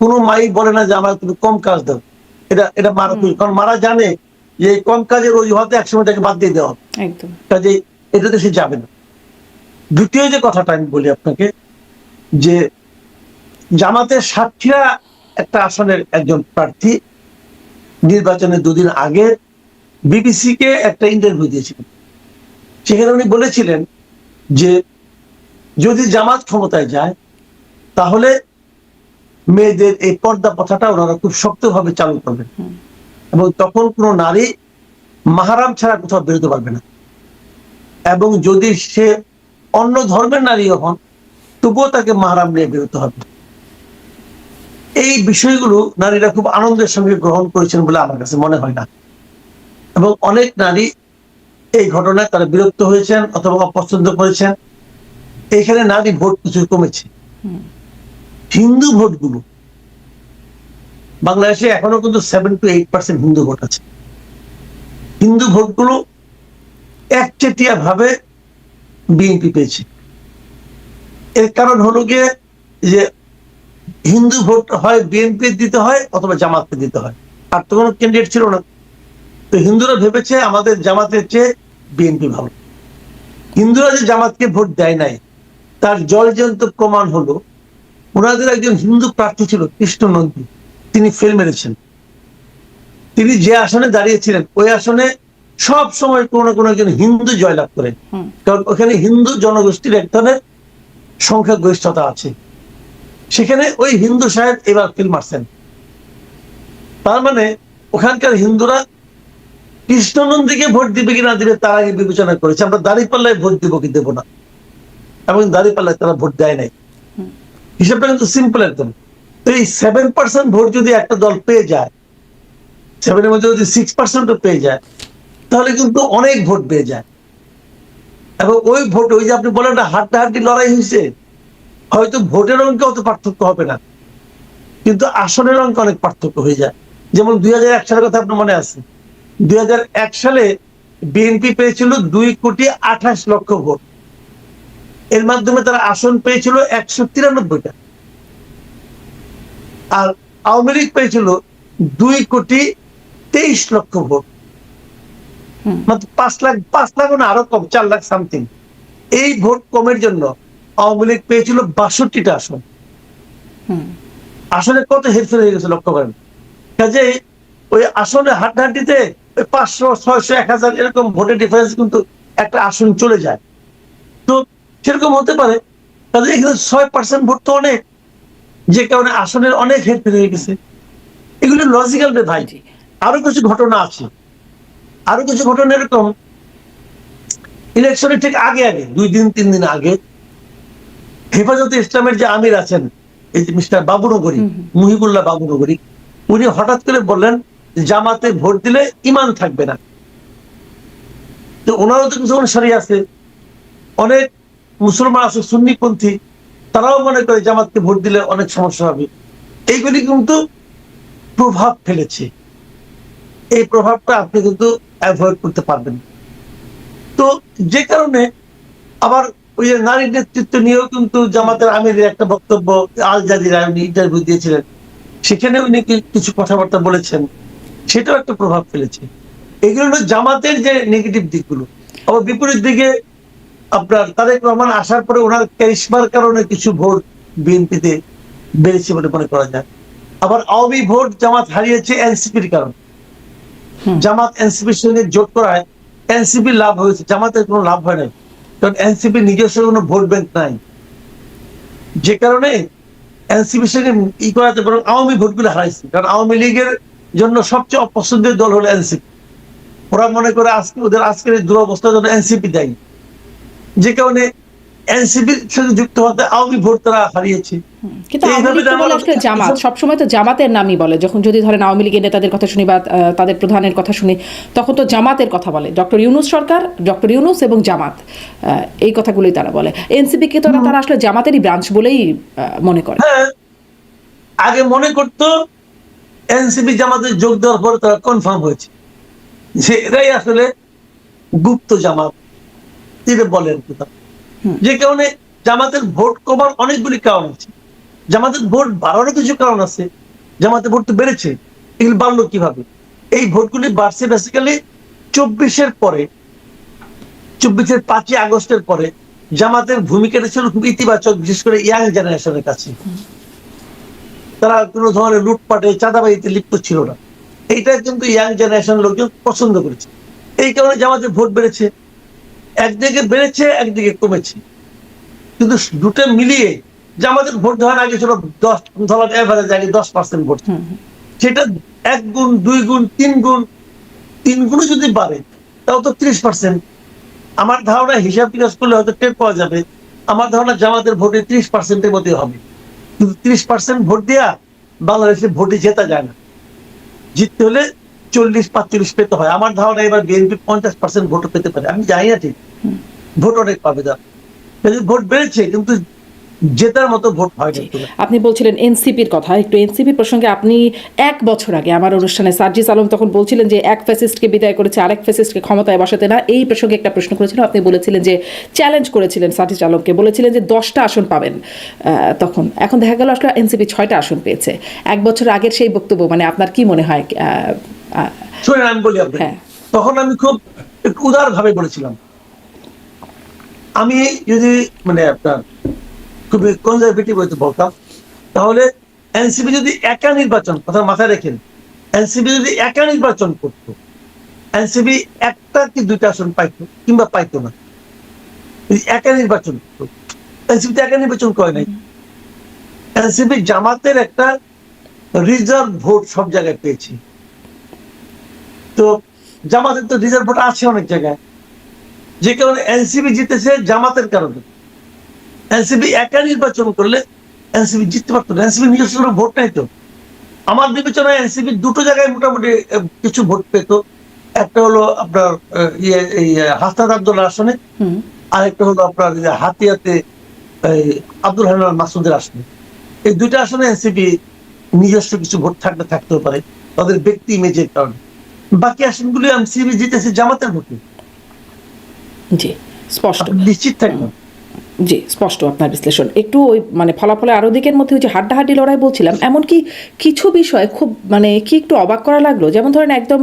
কোনো মাই বলে না যে আমার তুমি কম কাজ দাও, এটা এটা মারা খুশি। কারণ মারা জানে যে এই কম কাজের অজুহাতে একসময় তাকে বাদ দিয়ে দেওয়া হবে, একদম। কাজে এটাতে সে যাবে না। দ্বিতীয় যে কথাটা আমি বলি আপনাকে, যে জামাতের সাতক্ষীরা একটা আসনের একজন প্রার্থী নির্বাচনের 2 দিন আগে বিবিসি কে একটা ইন্টারভিউ দিয়েছিলেন। সেখানে উনি বলেছিলেন যে যদি জামাত ক্ষমতায় যায় তাহলে মেয়েদের এই পর্দা প্রথাটা ওনারা খুব শক্তভাবে চালু করবেন, এবং তখন কোনো নারী মাহারাম ছাড়া কোথাও বেরোতে পারবে না। এবং যদি সে অন্য ধর্মের নারী হন তবুও তাকে মাহারাম নিয়ে বেরোতে হবে। এই বিষয়গুলো নারীরা খুব আনন্দের সঙ্গে গ্রহণ করেছেন বলে আমার কাছে মনে হয় না। এবং অনেক নারী এই ঘটনায় তারা বিরক্ত হয়েছেন অথবা অপছন্দ করেছেন। এখানে নারী ভোট কিছু কমেছে। হিন্দু ভোটগুলো, বাংলাদেশে এখনো কিন্তু 7 to 8% হিন্দু ভোট আছে। হিন্দু ভোটগুলো একচেটিয়া ভাবে বিএনপি পেয়েছে। এর কারণ হলো গিয়ে যে হিন্দু ভোট হয় বিএনপি দিতে হয় অথবা জামাতকে দিতে হয়, আর তো কোনো ক্যান্ডিডেট ছিল না। তো হিন্দুরা ভেবেছে আমাদের জামাতের চেয়ে বিএনপি ভালো। হিন্দুরা যে জামাতকে ভোট দেয় নাই তার জলজন্ত প্রমাণ হলো ওনাদের একজন হিন্দু প্রার্থী ছিল কৃষ্ণ নন্দী, তিনি ফেল মেরেছেন। তিনি যে আসনে দাঁড়িয়েছিলেন ওই আসনে সব সময় কোনো না কোনো একজন হিন্দু জয়লাভ করেন, কারণ ওখানে হিন্দু জনগোষ্ঠীর এক ধরনের সংখ্যাগরিষ্ঠতা আছে। সেখানে ওই হিন্দু সাহেব এবার ফেল মারছেন। তার মানে ওখানকার হিন্দুরা কৃষ্ণনন্দীকে ভোট দিবে কিনা দিবে তার আগে বিবেচনা করেছে আমরা দাঁড়িপাল্লায় ভোট দিব কি দেবো না, এবং দাঁড়িপাল্লায় তারা ভোট দেয় নাই। হিসাবটা কিন্তু সিম্পল একদম। তো এই 7% ভোট যদি একটা দল পেয়ে যায়, 7-এর মধ্যে যদি 6% পেয়ে যায়, তাহলে কিন্তু অনেক ভোট পেয়ে যায়। এবং ওই ভোট, ওই যে আপনি বলেন না হাড্ডাহাড্ডি লড়াই হয়েছে, হয়তো ভোটের অঙ্কে অত পার্থক্য হবে না, কিন্তু আসনের অঙ্কে অনেক পার্থক্য হয়ে যায়। যেমন 2001 সালের কথা আপনার মনে আছে? 2001 সালে বিএনপি পেয়েছিল 2,28,00,000 ভোট। এর মাধ্যমে তারা আসন পেয়েছিল 193টা, আর আওয়ামী লীগ পেয়েছিল 2,23,00,000 ভোট। মাত্র 5 লাখ না আরো কম, 4 লাখ সামথিং। এই ভোট কমের জন্য আওয়ামী লীগ পেয়েছিল 62টা আসন। আসলে কত হেরফের হয়ে গেছে লক্ষ্য করেন। কাজে ওই আসনে হাড্ডাহাড্ডিতে 500, 600, 1000 এরকম ভোটের ডিফারেন্স কিন্তু একটা আসন চলে যায়। তো সেরকম হতে পারে। কাজে এখানে 6% ভোট তো অনেক, যে কারণে আসনের অনেক হেরফের হয়ে গেছে। এগুলো লজিক্যাল রে ভাই। আরো কিছু ঘটনা আছে, আরো কিছু ঘটনা এরকম। ইলেকশনের ঠিক আগে 2-3 দিন আগে হেফাজতে ইসলামের যে আমির আছেন, এই যে মিস্টার বাবুনগরী, মুহিবুল্লাহ বাবুনগরী, উনি হঠাৎ করে বললেন জামাতে ভোট দিলে ইমান থাকবে না। তো ওনারও তো কিছু অনুসারী আছে, অনেক মুসলমান আছে সুন্নিপন্থী, তারাও মনে করে জামাতকে ভোট দিলে অনেক সমস্যা হবে। এইগুলি কিন্তু প্রভাব ফেলেছে। এই প্রভাবটা আপনি কিন্তু অ্যাভয়েড করতে পারবেন। তো যে কারণে আবার ওই যে নারী নেতৃত্ব নিয়েও কিন্তু জামাতের আমিরের একটা বক্তব্য আল জাজিরায় উনি ইন্টারভিউ দিয়েছিলেন, সেখানে উনি কিছু কথাবার্তা বলেছেন, সেটাও একটা প্রভাব ফেলেছে। এগুলো হলো জামাতের যে নেগেটিভ দিকগুলো। আবার বিপরীত দিকে আপনার তারেক রহমান আসার পরে ওনার ক্যারিশমার কারণে কিছু ভোট বিএনপিতে বেড়েছে বলে মনে করা যায়। আবার আওয়ামী ভোট জামাত হারিয়েছে এনসিপির কারণে। জামাত এনসিপির সঙ্গে জোট করায় এনসিপি লাভ হয়েছে, জামাতের কোনো লাভ হয় নাই, কারণ এনসিপি নিজস্ব কোনো ভোট ব্যাংক নাই, যে কারণে এনসিপির সঙ্গে করাতে বরং আওয়ামী ভোটগুলো হারাইছে। কারণ আওয়ামী লীগের জন্য সবচেয়ে অপছন্দের দল হলো এনসিপি। ওরা মনে করে আজকে ওদের আজকের এই দুরবস্থার জন্য এনসিপি দায়ী, যে কারণে এনসিপির সঙ্গে যুক্ত হতে আওয়ামী ভোট তারা হারিয়েছে। কিন্তু আওয়ামী লীগ তো বলে আসলে জামাত, সবসময় তো জামাতের নামই বলে। যখন যদি ধরেন আওয়ামী লীগের নেতাদের কথা শুনি বা তাদের প্রধানের কথা শুনি, তখন তো জামাতের কথা বলে। ডক্টর ইউনূস সরকার, ডক্টর ইউনূস এবং জামাত, এই কথাগুলোই তারা বলে। এনসিপি কে তারা আসলে জামাতেরই ব্রাঞ্চ বলেই মনে করে। হ্যাঁ, আগে মনে করতো, এনসিপি জামাতে যোগ দেওয়ার পরে তারা কনফার্ম হয়েছে যে এরাই আসলে গুপ্ত জামাত, এটা বলেন। যে কারণে জামাতের ভোট কমার অনেকগুলি কারণ আছে, জামাতের ভোট বাড়ানোর কিছু কারণ আছে। জামাতের ভোট তো বেড়েছে, এগুলি বাড়লো কিভাবে? এই ভোটগুলি বাড়ছে বেসিক্যালি 24-এর পরে, 24-এর 5ই আগস্টের পরে জামাতের ভূমিকাটা ছিল খুব ইতিবাচক, বিশেষ করে ইয়াং জেনারেশনের কাছে। তারা কোনো ধরনের লুটপাটে চাঁদাবাজিতে লিপ্ত ছিল না, এইটা কিন্তু ইয়াং জেনারেশন লোকজন পছন্দ করেছে। এই কারণে জামাতের ভোট বেড়েছে, একদিকে বেড়েছে একদিকে কমেছে, কিন্তু দুটো মিলিয়ে জামাতের ভোট ধরার আগে ছিল 10, ধরার এভারেজ আগে 10% ভোট, সেটা 1 গুণ 2 গুণ 3 গুণ 3 গুণও যদি বাড়ে তাও তো 30%। আমার ধারণা হিসাব কিতাব করলে হয়তো টের পাওয়া যাবে, আমার ধারণা জামাতের ভোটে 30%-এর মধ্যে হবে। কিন্তু 30% ভোট দেওয়া বাংলাদেশে ভোটে জেতা যায় না, জিততে হলে 40-45 পেতে হয়। আমার ধারণা এবার বিএনপি 50% ভোট পেতে পারে, আমি জানি না ঠিক, ভোট অনেক পাবে তার। ভোট বেড়েছে কিন্তু জেতার মতো ভোট হয় না। আপনি বলছিলেন এনসিপির কথা, একটু এনসিপি প্রসঙ্গে। আপনি 1 বছর আগে আমার অনুষ্ঠানে সার্জিস আলম তখন বলছিলেন যে এক ফ্যাসিস্টকে বিদায় করেছে, আরেক ফ্যাসিস্টকে ক্ষমতায় বসাতে না। এই প্রসঙ্গে একটা প্রশ্ন করেছিলেন, আপনি বলেছিলেন যে চ্যালেঞ্জ করেছিলেন সার্জিস আলমকে, বলেছিলেন যে 10টা আসন পাবেন তখন। এখন দেখা গেল আসলে এনসিপি 6টা আসন পেয়েছে। 1 বছর আগের সেই বক্তব্য, মানে আপনার কি মনে হয়? শুনেন, আমি বলি আপনাকে, তখন আমি খুব উদার ভাবে বলেছিলাম, আমি যদি মানে আপনার খুবই কনজারভেটিভ হইতে বলতাম, তাহলে এনসিপি যদি একা নির্বাচন, কথা মাথায় রেখেন, এনসিপি যদি একা নির্বাচন করতো, এনসিপি 1টা কি 2টা আসন পাইতো কিংবা পাইতো না। একা নির্বাচন করতো, এনসিপি একা নির্বাচন করে নাই। এনসিপি জামাতের একটা রিজার্ভ ভোট সব জায়গায় পেয়েছে, তো জামাতের তো রিজার্ভ ভোট আছে অনেক জায়গায়, যে কারণে এনসিপি জিতেছে জামাতের কারণে। এনসিপি একা নির্বাচন করলে এনসিপি জিততে পারতো না, এনসিপি নিজস্ব ভোট নাই তো। আমার বিবেচনায় এনসিপি 2টো জায়গায় মোটামুটি কিছু ভোট পেত। একটা হলো আপনার হাসনাত আব্দুল্লাহ আসনে, আর একটা হলো আপনার হাতিয়াতে আব্দুল হান্নান মাসুদের আসনে। এই 2টা আসনে এনসিপি নিজস্ব কিছু ভোট থাকতেও পারে তাদের ব্যক্তি ইমেজের কারণে। বাকি আসনগুলি এনসিপি জিতেছে জামাতের ভোটে। জি, স্পষ্ট, নিশ্চিত থাকবেন। জি, স্পষ্ট আপনার বিশ্লেষণ। একটু ওই মানে ফলাফলে আরো দিকের মধ্যে ওই যে হাড্ডাহাড্ডি লড়াই বলছিলাম, এমনকি কিছু বিষয় খুব মানে কি একটু অবাক করা লাগলো। যেমন ধরেন একদম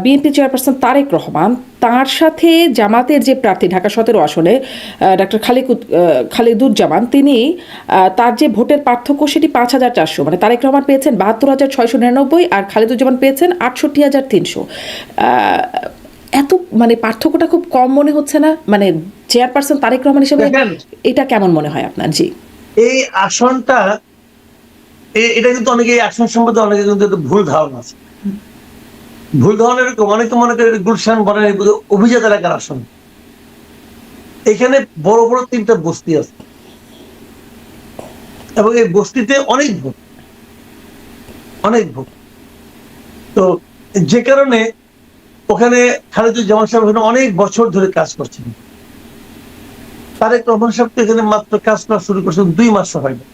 বিএনপি চেয়ারপারসন তারেক রহমান, তার সাথে জামাতের যে প্রার্থী ঢাকা 17 আসনে ডক্টর খালিদুজ্জামান, তিনি তার যে ভোটের পার্থক্য সেটি 5,400, মানে তারেক রহমান পেয়েছেন 72,699 আর খালিদুজ্জামান পেয়েছেন 68,300। এত মানে পার্থক্যটা খুব কম মনে হচ্ছে না? মানে চেয়ারপারসন তারেক রহমান হিসেবে এটা কেমন মনে হয় আপনার? জি, এই আসনটা, এটা কিন্তু অনেকে এই আসন সম্বন্ধে অনেকে কিন্তু ভুল ধারণা আছে। ভুল ধারণা এরকম, অনেকে মনে করে গুলশান বনের অভিজাত এলাকার আসন। এখানে বড় বড় 3টা বস্তি আছে এবং এই বস্তিতে অনেক ভোট, অনেক ভোট। তো যে কারণে ওখানে খালিদুজ্জামান সাহেব ওখানে অনেক বছর ধরে কাজ করছেন। তারেক রহমান সাহেব তো এখানে মাত্র কাজ করা শুরু করছেন 2 মাস হয় না,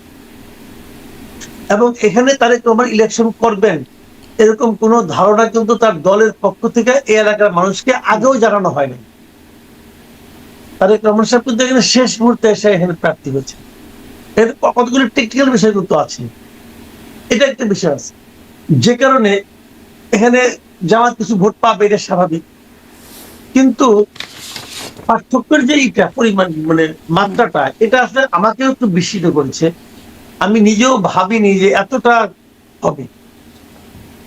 এবং এখানে তারেক রহমান ইলেকশন করবেন এরকম কোন ধারণা কিন্তু তার দলের পক্ষ থেকে এই এলাকার মানুষকে আগেও জানানো হয়নি। তারেক রহমান সাহেব কিন্তু এখানে শেষ মুহূর্তে এসে এখানে প্রার্থী হয়েছে। এর কতগুলি টেকনিক্যাল বিষয় কিন্তু আছে, এটা একটা বিষয় আছে, যে কারণে এখানে জামাত কিছু ভোট পাবে, এটা স্বাভাবিক। কিন্তু পার্থক্যের যে এটা পরিমাণ মানে মাত্রাটা, এটা আসলে আমাকেও একটু বিস্মিত করেছে। আমি নিজেও ভাবিনি যে এতটা হবে।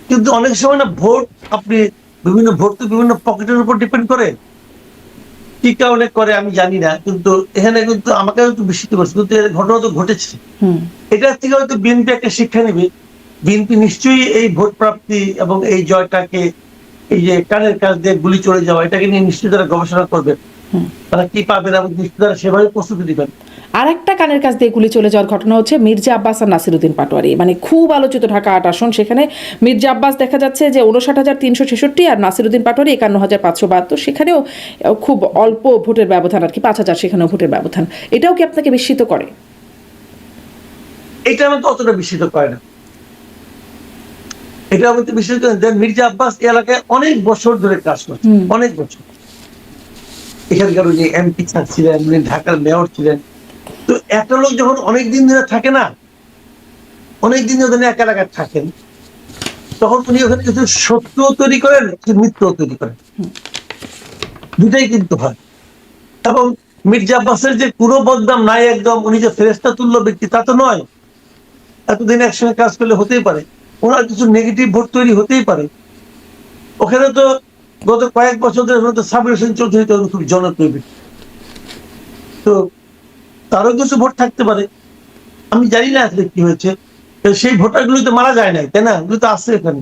কিন্তু অনেক সময় না ভোট, আপনি বিভিন্ন ভোট তো বিভিন্ন পকেটের উপর ডিপেন্ড করে। কি কারণে করে আমি জানি না, কিন্তু এখানে কিন্তু আমাকে একটু বিস্মিত করছে, কিন্তু এর ঘটনা তো ঘটেছে। এটা থেকে হয়তো বিএনপি একটা শিক্ষা নেবে। বিএনপি নিশ্চয়ই এই ভোট প্রাপ্তি এবং এই জয়টাকে, এই যে কানের কাছ দিয়ে গুলি চলে যাওয়া, এটাকে নিয়ে নিশ্চয়ই তারা গবেষণা করবেন, তারা কি পাবেন এবং নিশ্চয়ই তারা সেভাবে প্রস্তুতি দিবেন। আর একটা কানের কাছ দিয়ে গুলি চলে যাওয়ার ঘটনা হচ্ছে মির্জা আব্বাস আর নাসিরুদ্দিন পাটোয়ারি, মানে খুব আলোচিত ঢাকা ৮ আসন। সেখানে মির্জা আব্বাস দেখা যাচ্ছে যে ৫৯,৩৬৬ আর নাসিরুদ্দিন পাটোয়ারি ৫১,৫৭২, সেখানেও খুব অল্প ভোটের ব্যবধান আর কি, ৫,০০০ সেখানেও ভোটের ব্যবধান। এটাও কি আপনাকে বিস্মিত করে? এটা আমাকে অতটা বিস্মিত করে না। এটা আমাকে বিস্মিত করে যে মির্জা আব্বাস এই এলাকায় অনেক বছর ধরে কাজ করছে, অনেক বছর। এখানকার উনি এমপি ছিলেন, উনি ঢাকার মেয়র ছিলেন। তো একটা লোক যখন অনেকদিন ধরে থাকে না, অনেকদিন ধরে এক এলাকায় থাকেন, তখন উনি ওখানে কিছু সত্য তৈরি করেন, কিছু মিথ্য তৈরি করেন, দুটাই কিন্তু হয়। এবং মির্জা আব্বাসের যে কোনো বদনাম নাই, একদম উনি যে ফেরেশতা তুল্য ব্যক্তি তা তো নয়। এতদিন একসঙ্গে কাজ করলে হতেই পারে ওনার কিছু নেগেটিভ ভোট তৈরি হতেই পারে। ওখানে তো গত কয়েক বছর ধরে সাবির হোসেন চৌধুরী তো খুব জনপ্রিয় ব্যক্তি, তো তারও কিছু ভোট থাকতে পারে। আমি জানি না আসলে কি হয়েছে। সেই ভোটার গুলো তো মারা যায় নাই, তাই না? ওগুলো তো আছে এখানে।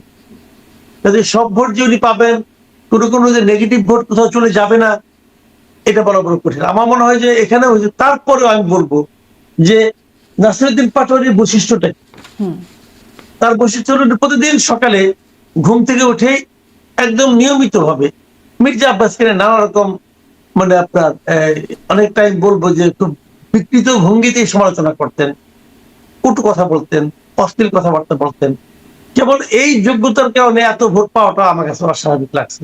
কাজে সব ভোট যে উনি পাবেন, কোনো যে নেগেটিভ ভোট কোথাও চলে যাবে না, এটা বলা বড় কঠিন। আমার মনে হয় যে এখানে হয়েছে। তারপরেও আমি বলবো যে নাসিরুদ্দিন পাটোয়ারির বৈশিষ্ট্যটা, তার বৈশিষ্ট্য হলো প্রতিদিন সকালে ঘুম থেকে উঠে একদম নিয়মিত ভাবে মির্জা আব্বাসকে নানা রকম, মানে আপনার অনেক টাইম বলবো যে খুব বিকৃত ভঙ্গিতে সমালোচনা করতেন, কটু কথা বলতেন, অশ্লীল কথাবার্তা বলতেন। কেবল এই যোগ্যতার কারণে এত ভোট পাওয়াটা আমার কাছে অস্বাভাবিক লাগছে।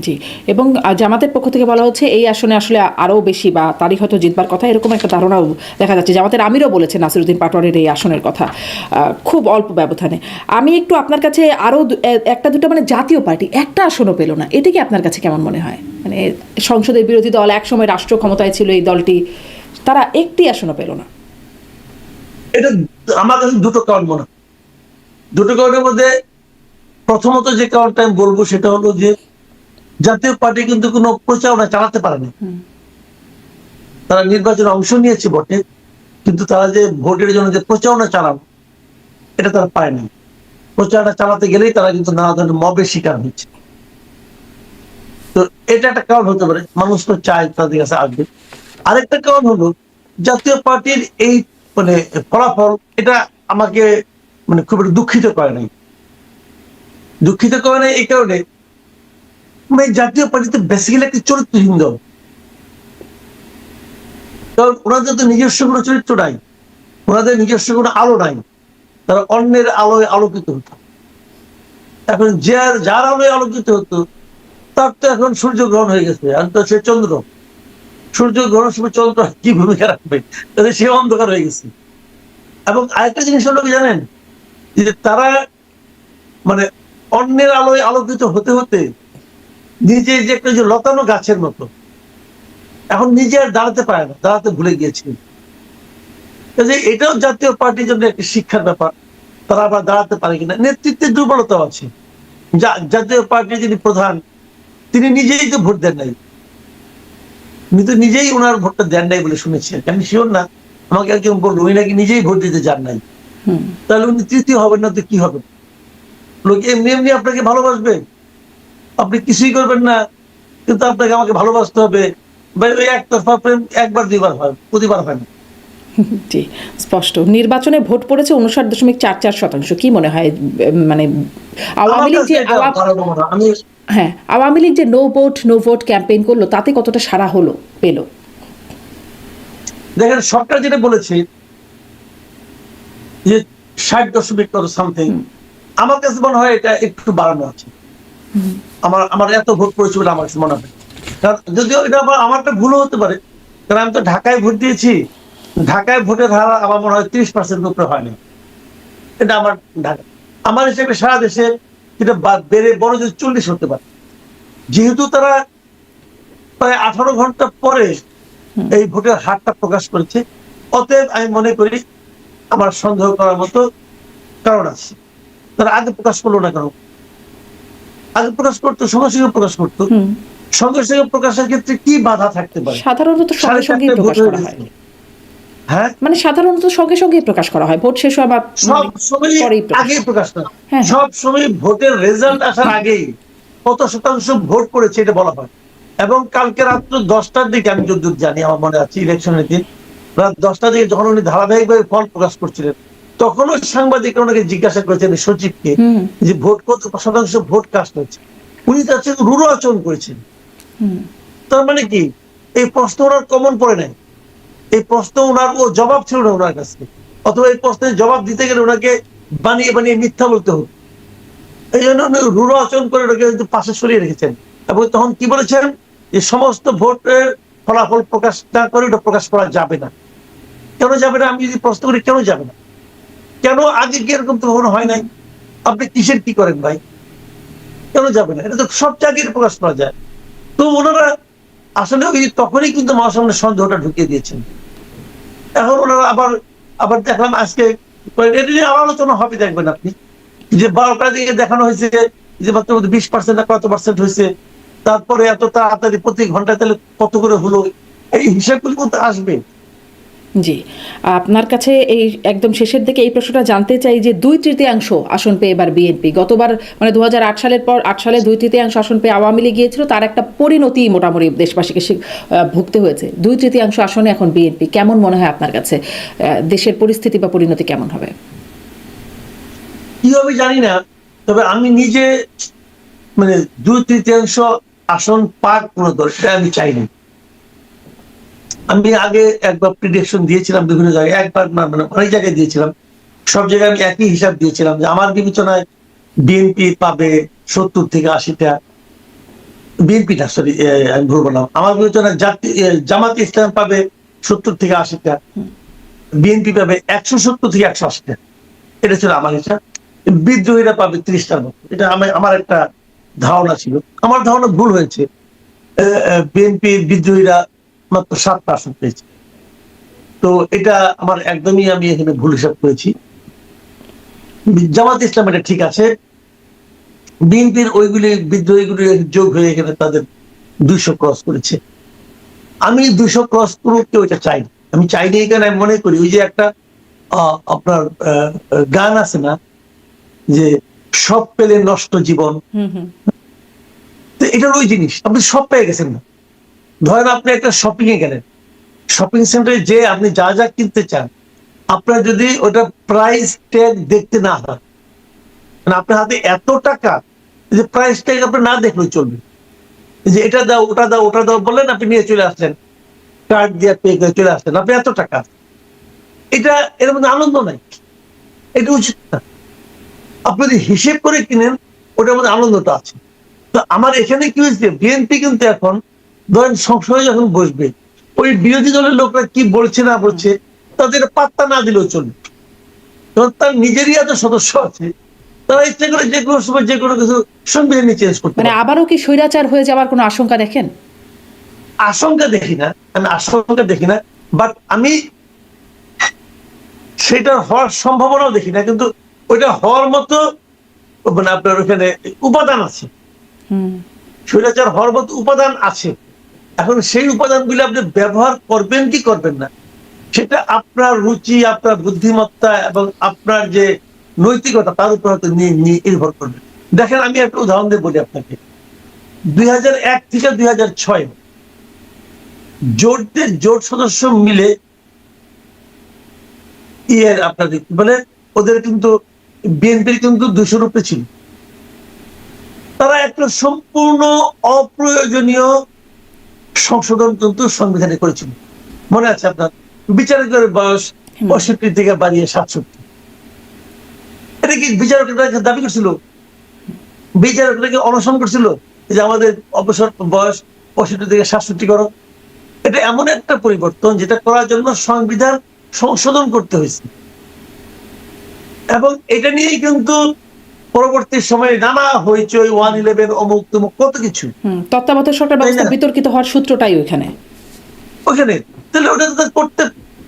জি, এবং জামাতের পক্ষ থেকে বলা হচ্ছে এই আসনে আসলে আরও বেশি বা তারই হয়তো জিতবার কথা, এরকম একটা ধারণাও দেখা যাচ্ছে। জামাতের আমিরও বলেছে নাসিরুদ্দিন পাটোয়ারির এই আসনের কথা, খুব অল্প ব্যবধানে। আমি একটু আপনার কাছে আরও একটা দুটো, মানে জাতীয় পার্টি একটা আসনও পেল না, এটা কি আপনার কাছে কেমন মনে হয়? মানে সংসদের বিরোধী দল, একসময় রাষ্ট্র ক্ষমতায় ছিল এই দলটি, তারা একটি আসনও পেল না। এটা আমার কাছে দুটো কারণ মনে হয়। দুটো কারণের মধ্যে প্রথমত যে কারণটা আমি বলবো সেটা হলো যে জাতীয় পার্টি কিন্তু কোনো প্রচারণা চালাতে পারেনি। তারা নির্বাচনে অংশ নিয়েছে বটে, কিন্তু তারা যে ভোটের জন্য যে প্রচারণা চালানো, এটা তারা পায়নি। প্রচারণা চালাতে গেলেই তারা কিন্তু নানা ধরনের মবের শিকার হচ্ছে। তো এটা একটা কারণ হতে পারে, মানুষ তো চায় তাদের কাছে আসবে। আরেকটা কারণ হলো জাতীয় পার্টির এই মানে ফলাফল, এটা আমাকে মানে খুব দুঃখিত করে নাই। দুঃখিত করে নাই এই কারণে, জাতীয় পার্টিতে বেসিক্যালি একটি চরিত্রহীন দল। কারণ ওনাদের তো নিজস্ব কোনো চরিত্র নাই, ওনাদের নিজস্ব কোনো আলো নাই। তারা অন্যের আলোয় আলোকিত হতো। এখন যার আলোয় আলোকিত হতো তার তো এখন সূর্যগ্রহণ হয়ে গেছে, আর তো সে চন্দ্র। সূর্যগ্রহণের সময় চন্দ্র কি ভূমিকা রাখবে, তাহলে সে অন্ধকার হয়ে গেছে। এবং আরেকটা জিনিস হলো কি জানেন, যে তারা মানে অন্যের আলোয় আলোকিত হতে হতে নিজে যে একটা যে লতানো গাছের মতো, এখন নিজে আর দাঁড়াতে পারে না, দাঁড়াতে ভুলে গিয়েছে। এটাও জাতীয় পার্টির জন্য একটা শিক্ষার ব্যাপার। তারা আবার দাঁড়াতে পারে কিনা, নেতৃত্বের দুর্বলতা আছে। জাতীয় পার্টির যিনি প্রধান, তিনি নিজেই তো ভোট দেন নাই। উনি তো নিজেই ওনার ভোটটা দেন নাই বলে শুনেছি, আমি শিওর না। আমাকে একজন বললো উনি নাকি নিজেই ভোট দিতে যান নাই। তাহলে উনি তৃতীয় হবেন না তো কি হবে? লোক এমনি এমনি আপনাকে ভালোবাসবে, আপনি কিছুই করবেন না, কিন্তু আপনাকে আমাকে ভালোবাসতে হবে। ওই একতরফা প্রেম একবার দুইবার হয়, প্রতিবার হয় না। জি, স্পষ্ট। নির্বাচনে ভোট পড়েছে ৫৯.৪৪%। কি মনে হয়, মানে আওয়ামী লীগ যে হ্যাঁ, আওয়ামী লীগ যে নো ভোট ক্যাম্পেইন করলো, তাতে কতটা সাড়া হলো, পেল? দেখেন, সরকার যেটা বলেছে যে ৬০ কত সামথিং, আমার কাছে মনে হয় এটা একটু বাড়ানো আছে। আমার এত ভোট পড়েছে বলে আমার কাছে মনে হয়। কারণ যদিও এটা আমার একটা ভুলও হতে পারে, কারণ আমি তো ঢাকায় ভোট দিয়েছি। ঢাকায় ভোটের হার আমার মনে হয় ৩০% উপরে হয়নি। এটা আমার ঢাকা, আমার হিসেবে সারা দেশে এটা বেড়ে বড় যে ৪০ হতে পারে। যেহেতু তারা প্রায় ১৮ ঘন্টা পরে এই ভোটের হারটা প্রকাশ করেছে, অতএব আমি মনে করি আমার সন্দেহ করার মতো কারণ আছে। তারা আগে প্রকাশ করলো না কেন? আগে প্রকাশ করতো, সঙ্গে সঙ্গে প্রকাশ করতো। সঙ্গে সঙ্গে প্রকাশের ক্ষেত্রে কি বাধা থাকতে পারে? সাধারণত সঙ্গে সঙ্গেই প্রকাশ করা হয়। হ্যাঁ, মানে সাধারণত সঙ্গে সঙ্গেই প্রকাশ করা হয়, ভোট শেষ হওয়া বা সব সময় পরেই প্রকাশ আগেই প্রকাশ না, হ্যাঁ। সব সময় ভোটের রেজাল্ট আসার আগেই কত শতাংশ ভোট পড়েছে এটা বলা হয়। এবং কালকে রাত্র 10টার দিকে, আমি যতদূর জানি, আমার মনে আছে ইলেকশনের দিন রাত 10টার দিকে যখন উনি ধারাবাহিকভাবে ফল প্রকাশ করছিলেন, তখনও সাংবাদিকরা ওনাকে জিজ্ঞাসা করেছেন সচিবকে যে ভোট কত শতাংশ ভোট কাস্ট হয়েছে। উনি তার সাথে রূঢ় আচরণ করেছেন। তার মানে কি, এই প্রশ্ন ওনার কমন পড়ে নাই, এই প্রশ্ন ওনার জবাব ছিল না ওনার কাছে, অথবা এই প্রশ্নের জবাব দিতে গেলে ওনাকে বানিয়ে বানিয়ে মিথ্যা বলতে হতো। এই জন্য উনি রূঢ় আচরণ করে ওনাকে কিন্তু পাশে সরিয়ে রেখেছেন। এবং তখন কি বলেছেন যে সমস্ত ভোটের ফলাফল প্রকাশ না করে ওটা প্রকাশ করা যাবে না। কেন যাবে না? আমি যদি প্রশ্ন করি কেন যাবে না, কেন আগে কি এরকম তো কখনো হয় নাই? আপনি কিসের কি করেন ভাই, কেন যাবে না? এটা তো সব জায়গায় প্রকাশ করা যায়। তো ওনারা আসলে ওই তখনই কিন্তু আমার সামনে সন্দেহটা ঢুকিয়ে দিয়েছেন। এখন ওনারা আবার আবার দেখলাম আজকে এটা নিয়ে আলোচনা হবে, দেখবেন আপনি যে 12টার দিকে দেখানো হয়েছে যে মাত্র 20% না কত পার্সেন্ট হয়েছে, তারপরে এত তাড়াতাড়ি প্রতি ঘন্টায় তাহলে কত করে হলো, এই হিসাবগুলো কিন্তু আসবে। জি, আপনার কাছে এই একদম শেষের দিকে এই প্রশ্নটা জানতে চাই যে 2/3 আসন পেয়ে এবার বিএনপি, গতবার মানে 2008 সালের পর 8 সালে 2/3 আসন পেয়ে আওয়ামী লীগ গিয়েছিল, তার একটা পরিণতি মোটামুটি দেশবাসীকে ভুগতে হয়েছে। 2/3 আসনে এখন বিএনপি, কেমন মনে হয় আপনার কাছে দেশের পরিস্থিতি বা পরিণতি কেমন হবে? কি হবে জানি না, তবে আমি নিজে মানে 2/3 আসন পাক কোনো দল, সেটা আমি চাইনি। আমি আগে একবার প্রিডিকশন দিয়েছিলাম বিভিন্ন জায়গায়, একবার না মানে অনেক জায়গায় দিয়েছিলাম, সব জায়গায় আমি একই হিসাব দিয়েছিলাম যে আমার বিবেচনায় বিএনপি পাবে 70 থেকে 80টা, বিএনপি না সরি আমি ভুল বললাম, আমার বিবেচনায় জামাত ইসলাম পাবে 70 থেকে 80টা, বিএনপি পাবে 170 থেকে 180টা, এটা ছিল আমার হিসাব। বিদ্রোহীরা পাবে 30টার মতো, এটা আমার একটা ধারণা ছিল। আমার ধারণা ভুল হয়েছে, বিএনপি বিদ্রোহীরা মাত্র 7টা আসন পেয়েছে। তো এটা আমার একদমই, আমি এখানে ভুল হিসাব করেছি। জামাত ইসলাম এটা ঠিক আছে, বিএনপির ওইগুলি বিদ্রোহীগুলি যোগ হয়ে এখানে তাদের 200 ক্রস করেছে। আমি 200 ক্রস করুক কেউ এটা চাই না, আমি চাইনি। এখানে আমি মনে করি ওই যে একটা আপনার গান আছে না যে সব পেলে নষ্ট জীবন, তো এটার ওই জিনিস, আপনি সব পেয়ে গেছেন না। ধরেন আপনি একটা শপিং এ গেলেন, শপিং সেন্টারে যে আপনি যা যা কিনতে চান, আপনার যদি ওটা প্রাইস ট্যাগ দেখতে না হয়, মানে আপনার হাতে এত টাকা যে প্রাইস ট্যাগ আপনি না দেখলেও চলবে, যে এটা দাও ওটা দাও ওটা দাও বললেন, আপনি নিয়ে চলে আসলেন, কার্ড দিয়ে পে করে চলে আসলেন, আপনি এত টাকা, এটা এর মধ্যে আনন্দ নাই, এটা উচিত না। আপনি যদি হিসেব করে কিনেন ওটার মধ্যে আনন্দটা আছে। তো আমার এখানে কি হয়েছে, বিএনপি কিন্তু এখন ধরেন সংসদে যখন বসবে, ওই বিরোধী দলের লোকরা কি বলছে না বলছে তাদের পাত্তা না দিলেও চলবে, কারণ তার নিজেরই এত সদস্য আছে, তারা ইচ্ছা করে যে কোনো সময় যে কোনো কিছু সংবিধানে চেঞ্জ করতে মানে পারে। আবারও কি স্বৈরাচার হয়ে যাওয়ার কোনো আশঙ্কা দেখেন? আশঙ্কা দেখি না, আমি আশঙ্কা দেখি না, বাট আমি সেটা হওয়ার সম্ভাবনাও দেখি না, কিন্তু ওইটা হওয়ার মতো মানে আপনার ওখানে উপাদান আছে, স্বৈরাচার হওয়ার মতো উপাদান আছে। এখন সেই উপাদানগুলি আপনি ব্যবহার করবেন কি করবেন না, সেটা আপনার রুচি, আপনার বুদ্ধিমত্তা এবং আপনার যে নৈতিকতা, তার উপর হয়তো নির্ভর করবে। দেখেন আমি একটা উদাহরণ দিয়ে বলি আপনাকে, 2001 থেকে 2006 জোট সদস্য মিলে আপনার মানে ওদের কিন্তু বিএনপির কিন্তু 200 উপরে ছিল। তারা একটা সম্পূর্ণ অপ্রয়োজনীয় সংশোধন কিন্তু সংবিধানে করেছিল, মনে আছে আপনার? বিচারকের বয়স 65 থেকে বাড়িয়ে 67। এটা কি বিচারকরা দাবি করছিল? বিচারকরা কি অনশন করছিল যে আমাদের অবসর বয়স 65 থেকে 67 করো? এটা এমন একটা পরিবর্তন যেটা করার জন্য সংবিধান সংশোধন করতে হয়েছে, এবং এটা নিয়েই কিন্তু পরবর্তী সময়ে নানা হইচই, 111 অমুক তমুক কত কিছু। তত্ত্বাবধায়ক সরকার ব্যবস্থা বিতর্কিত হওয়ার সূত্রটাই ওখানে। তাহলে ওটা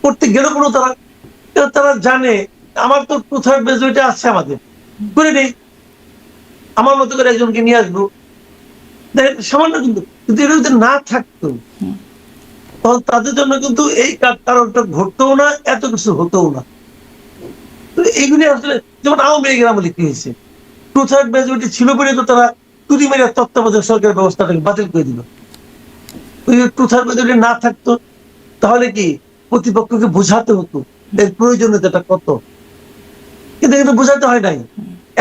করতে গেল কোনো তারা জানে আমার তো কোথায় মেজরিটি আছে, আমাদের করে নেই, আমার মতো করে একজনকে নিয়ে আসবো, দেখেন সামান্য কিন্তু কিন্তু এটা যদি না থাকতো তখন তাদের জন্য কিন্তু এই কারণটা ঘটতেও না, এত কিছু হতেও না। তো এইগুলি আসলে যেমন আওয়ামী লীগের আমলে কি হয়েছে, 2/3 মেজরিটি ছিল বলে তো তারা তুলি মেরে তত্ত্বাবধায়ক সরকারের ব্যবস্থাটাকে বাতিল করে দিল। 2/3 মেজরিটি না থাকতো তাহলে কি প্রতিপক্ষকে বোঝাতে হতো এর প্রয়োজনীয়তাটা কত, কিন্তু এখানে বোঝাতে হয় নাই।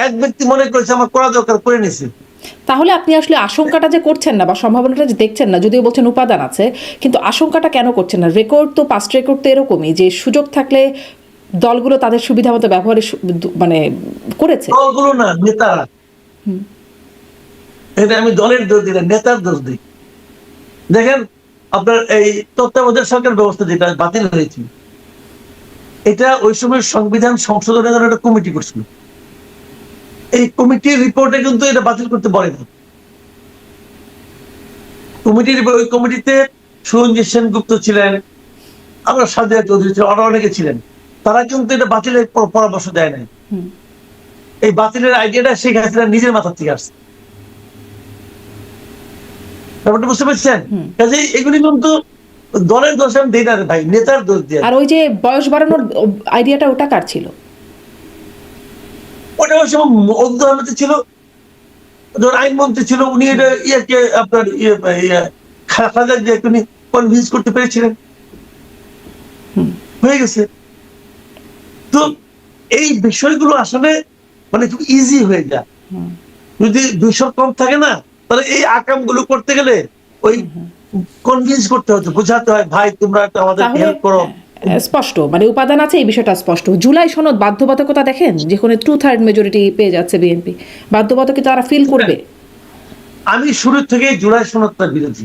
এক ব্যক্তি মনে করেছে আমার করা দরকার, করে নিছে। তাহলে আপনি আসলে আশঙ্কাটা যে করছেন না বা সম্ভাবনাটা যে দেখছেন না, যদিও বলছেন উপাদান আছে, কিন্তু আশঙ্কাটা কেন করছেন না? রেকর্ড তো, পাস্ট রেকর্ড তো এরকমই যে সুযোগ থাকলে দলগুলো তাদের সুবিধা মতো ব্যবহারের মানে করেছে। দলগুলো না, নেতারা। এটা আমি দলের দোষ দিই না, নেতার দোষ দিই। দেখেন আপনার এই তত্ত্বাবধায়ক সরকার ব্যবস্থা যেটা বাতিল হয়েছিল, এটা ওই সময় সংবিধান সংশোধনের জন্য একটা কমিটি করছিল। এই কমিটির রিপোর্টে কিন্তু এটা বাতিল করতে বলে না। ওই কমিটিতে সুরঞ্জিত সেনগুপ্ত ছিলেন, আমরা সাদিয়া চৌধুরী ছিলেন, আরো অনেকে ছিলেন। তারা কিন্তু এটা বাতিলের পরামর্শ দেয় নাই। এই বাতিলের আইডিয়াটা শেখ হাসিনা নিজের মাথা থেকে আসছে। ব্যাপারটা বুঝতে পারছেন? কাজে এগুলি কিন্তু দলের দোষ আমি দিই না রে ভাই, নেতার দোষ দিয়ে। আর ওই যে বয়স বাড়ানোর আইডিয়াটা, ওটা কার ছিল? ওটা ওই সময় অব্দুল আহমেদ ছিল, যখন আইনমন্ত্রী ছিল, উনি এটা ইয়েকে আপনার খালেদা জিয়াকে উনি কনভিন্স করতে পেরেছিলেন, হয়ে গেছে। তো এই বিষয়গুলো আসলে মানে খুব ইজি হয়ে যায়। যদি 200 কম থাকে না, তাহলে এই আকাম গুলো করতে গেলে ওই কনভিন্স করতে হচ্ছে, বোঝাতে হয় ভাই তোমরা একটা আমাদের হেল্প করো। স্পষ্ট মানে উপাদান আছে, এই বিষয়টা স্পষ্ট। জুলাই সনদ বাধ্যবাধকতা দেখেন, যেখানে 2/3 মেজরিটি পেয়ে যাচ্ছে বিএনপি, বাধ্যবাধকতা তারা ফিল করবে। আমি শুরু থেকে জুলাই সনদটার বিরোধী।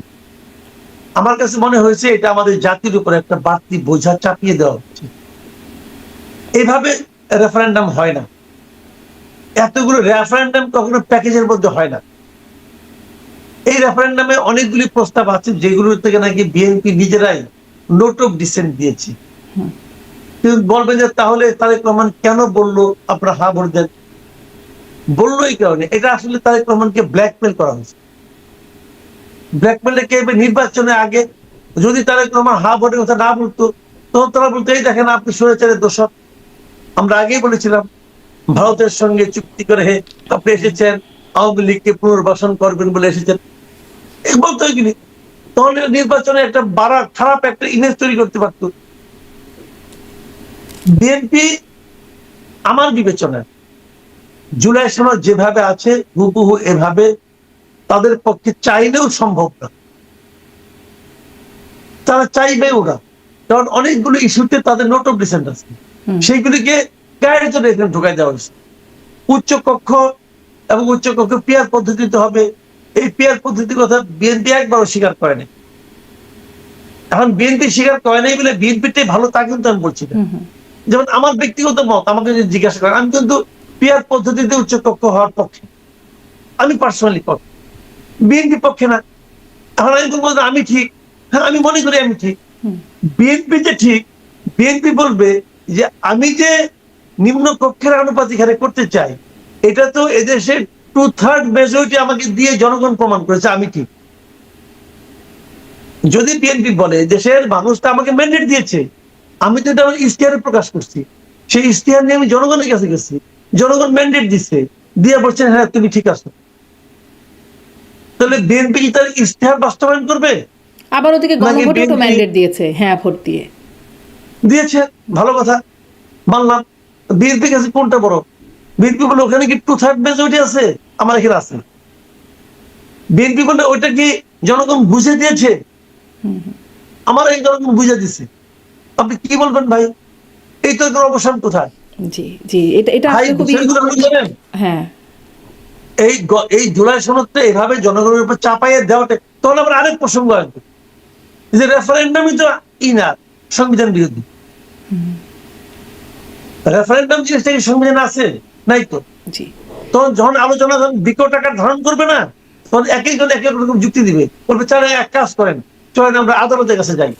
আমার কাছে মনে হয়েছে এটা আমাদের জাতির উপর একটা বাড়তি বোঝা চাপিয়ে দেওয়া হচ্ছে। এইভাবে রেফারেন্ডাম হয় না, এতগুলো রেফারেন্ডাম কখনো প্যাকেজের মধ্যে হয় না। এই রেফারেন্ডামে অনেকগুলি প্রস্তাব আছে যেগুলো থেকে নাকি বিএনপি নিজেরাই নোট অফ ডিসেন্ট দিয়েছে। কিন্তু বলবেন যে তাহলে তারেক রহমান কেন বললো আপনারা হা ভোট দেন? বললো এই কারণে, এটা আসলে তারেক রহমানকে ব্ল্যাকমেল করা হয়েছে। ব্ল্যাকমেলটা কে? নির্বাচনের আগে যদি তারেক রহমান হা ভোটের কথা না বলতো, তখন তারা বলতো এই দেখেন আপনি স্বৈরাচারের দোষক। আমরা আগেই বলেছিলাম ভারতের সঙ্গে চুক্তি করে আপনি এসেছেন, আওয়ামী লীগকে পুনর্বাসন করবেন বলে এসেছেন, এই বলতো এগুলি। তাহলে নির্বাচনে একটা খারাপ একটা ইমেজ তৈরি করতে পারত। বিএনপি আমার বিবেচনায় জুলাই সনদ যেভাবে আছে হুবহু এভাবে তাদের পক্ষে চাইলেও সম্ভব না। তারা চাইবে ওরা, কারণ অনেকগুলো ইস্যুতে তাদের নোট অফ ডিসেন্ট আছে, সেইগুলিকে গায়ের জন্য এখানে ঢুকাই দেওয়া হয়েছে। উচ্চ কক্ষ এবং উচ্চ কক্ষ পিয়ার পদ্ধতিতে হবে, এই পিয়ার পদ্ধতির কথা বিএনপি একবারও স্বীকার করে নাই। এখন বিএনপি স্বীকার করে নাই বলে বিএনপিটাই ভালো, তা কিন্তু আমি বলছি না। যেমন আমার ব্যক্তিগত মত, আমাকে যদি জিজ্ঞাসা করেন, আমি কিন্তু পিয়ার পদ্ধতিতে উচ্চ কক্ষ হওয়ার পক্ষে, আমি পার্সোনালি পক্ষে, বিএনপি পক্ষে না। এখন আমি বলবো আমি ঠিক, হ্যাঁ আমি মনে করি আমি ঠিক। বিএনপি যে ঠিক, বিএনপি বলবে যে আমি যে নিম্ন কক্ষের আনুপাতিক হারে করতে চাই, এটা তো এদেশের 2/3 মেজরিটি আমাকে দিয়ে জনগণ প্রমাণ করেছে আমি ঠিক। যদি বিএনপি বলে দেশের মানুষটা আমাকে ম্যান্ডেট দিয়েছে, আমি তো এটা আমার ইশতেহারে প্রকাশ করছি, সেই ইশতেহার নিয়ে আমি জনগণের কাছে গেছি, জনগণ ম্যান্ডেট দিচ্ছে, দিয়ে বলছেন হ্যাঁ তুমি ঠিক আছো, তাহলে বিএনপি কি তার ইশতেহার বাস্তবায়ন করবে? আবার ওদিকে গণভোটে তো ম্যান্ডেট দিয়েছে, হ্যাঁ ভোট দিয়েছে, ভালো কথা, মানলাম। বিএনপি কাছে কোনটা বড়? বিএনপি বলে ওখানে কি 2/3 মেজরিটি আছে, আমার এখানে আছে। বিএনপি বলে ওইটা কি জনগণ বুঝে দিয়েছে, আমার এই জনগণ বুঝে দিচ্ছে। আপনি কি বলবেন ভাই? এই তো অবসান কোথায়? জি জি, এটা খুবই, হ্যাঁ এই জুলাই সনদটা এভাবে জনগণের উপর চাপাইয়ে দেওয়াটা, তখন আবার আরেক প্রসঙ্গ আসবে যে রেফারেন্ডামই তো না সংবিধান বিরোধী। রেফারেন্ডাম জিনিসটা কি সংবিধান আছে? নাই তো। তখন যখন আলোচনা বিকট আকার ধারণ করবে না, তখন এক একজন এক এক রকম যুক্তি দিবে, বলবে চার এক কাজ করেন, চলেন আমরা আদালতের কাছে যাই।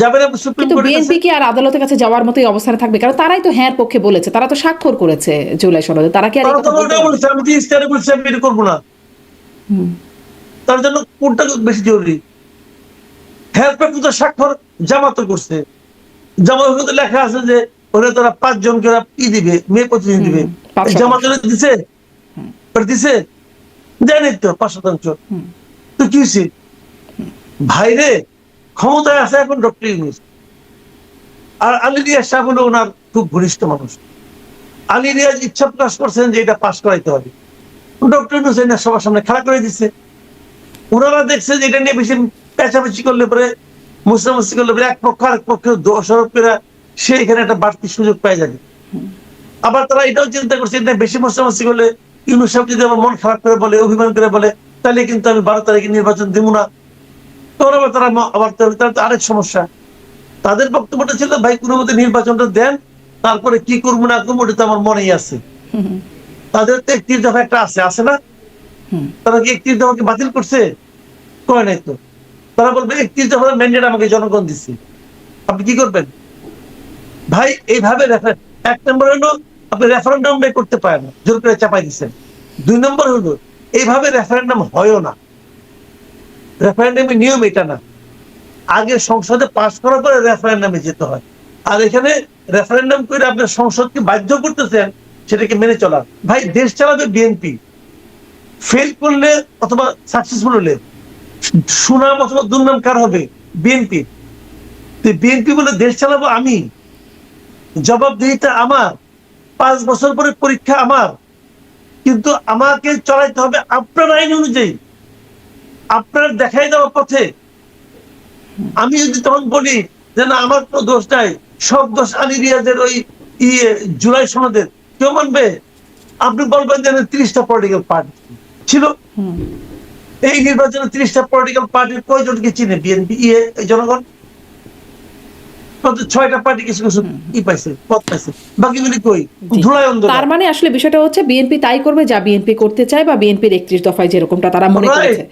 যাবেন সুপ্রিম কোর্টের কাছে। বিএনপি কি আর আদালতের কাছে যাওয়ার মতোই অবস্থানে থাকবে? কারণ তারাই তো হ্যাঁ পক্ষে বলেছে, তারা তো স্বাক্ষর করেছে জুলাই সনদে, তারা কি আর আমি তো ইস্তারে বলছি আমি এটা করবো না। তার জন্য কোনটা বেশি জরুরি? হেল্পের তো স্বাক্ষর জামাত করছে, জামাতের মধ্যে লেখা আছে যে ওরা তারা 5 জনকে দিবে, মেয়ে প্রতিনিধি দিবে। জামাতের দিছে, দিছে দেয়নি তো 5%। তো কি হয়েছে ভাইরে? ক্ষমতায় আছে এখন ডক্টর ইউনূস, আর আলী রিয়াজ সাহেব হলো ওনার খুব ঘনিষ্ঠ মানুষ। আলী রিয়াজ ইচ্ছা প্রকাশ করছেন যে এটা পাস করাইতে হবে, ডক্টর ইউনূস এটা সবার সামনে খাড়া করে দিচ্ছে। ওনারা দেখছে যে এটা নিয়ে বেশি পেঁচাপেচি করলে পরে, মুসামসি করলে পরে এক পক্ষ আরেক পক্ষে দোষারোপ করে সে এখানে একটা বাড়তি সুযোগ পাই যাবে। আবার তারা এটাও চিন্তা করছে এটা বেশি মুসামসি করলে ইউনূস সাহেব যদি আমার মন খারাপ করে বলে, অভিমান করে বলে, তাহলে কিন্তু আমি 12 তারিখে নির্বাচন দিব না। তখন আবার তারা আরেক সমস্যা। তাদের বক্তব্যটা ছিল ভাই কোনো মতে নির্বাচনটা দেন, তারপরে কি করবো না করবো ওটা তো আমার মনেই আছে। তাদের তো 31 দফা একটা আছে না? তারা কি 31 দফাকে বাতিল করছে? করে নাই তো। তারা বলবে 31 দফার ম্যান্ডেট আমাকে জনগণ দিচ্ছে, আপনি কি করবেন? ভাই এইভাবে 1 নম্বর হলো আপনি রেফারেন্ডাম করতে পারেন না, জোর করে চাপাই দিচ্ছেন। 2 নম্বর হলো এইভাবে রেফারেন্ডাম হয়ও না, রেফারেন্ডামের নিয়ম এটা না। আগে সংসদে পাস করার পরে রেফারেন্ডামে যেতে হয়, আর এখানে রেফারেন্ডাম করে আপনার সংসদকে বাধ্য করতেছেন সেটাকে মেনে চলা। ভাই দেশ চালাবে বিএনপি, ফেল করলে অথবা সাকসেসফুল হলে সুনাম অথবা দুর্নাম কার হবে? বিএনপি। বিএনপি বলে দেশ চালাবো আমি, জবাবদিহিতা আমার, 5 বছর পরে পরীক্ষা আমার, কিন্তু আমাকে চলাইতে হবে আপনার আইন অনুযায়ী, আপনার দেখাই দেওয়া পথে। আমি যদি তখন বলি যে না আমার কোনো দোষ নাই, সব দোষ আলী রিয়াজের ওই জুলাই সনদের, কেউ মানবে? আপনি বলবেন যে 30টা পলিটিক্যাল পার্টি ছিল এই নির্বাচনে, 30টা পলিটিক্যাল পার্টির কয়জনকে চিনে বিএনপি জনগণ? 6টা পার্টি কিছু কিছু পাইছে, পদ পাইছে, বাকিগুলি কই? ধুলায় অন্ধকার। তার মানে আসলে বিষয়টা হচ্ছে বিএনপি তাই করবে যা বিএনপি করতে চায়, বা বিএনপির 31 দফায় যেরকমটা তারা মনে করেছে।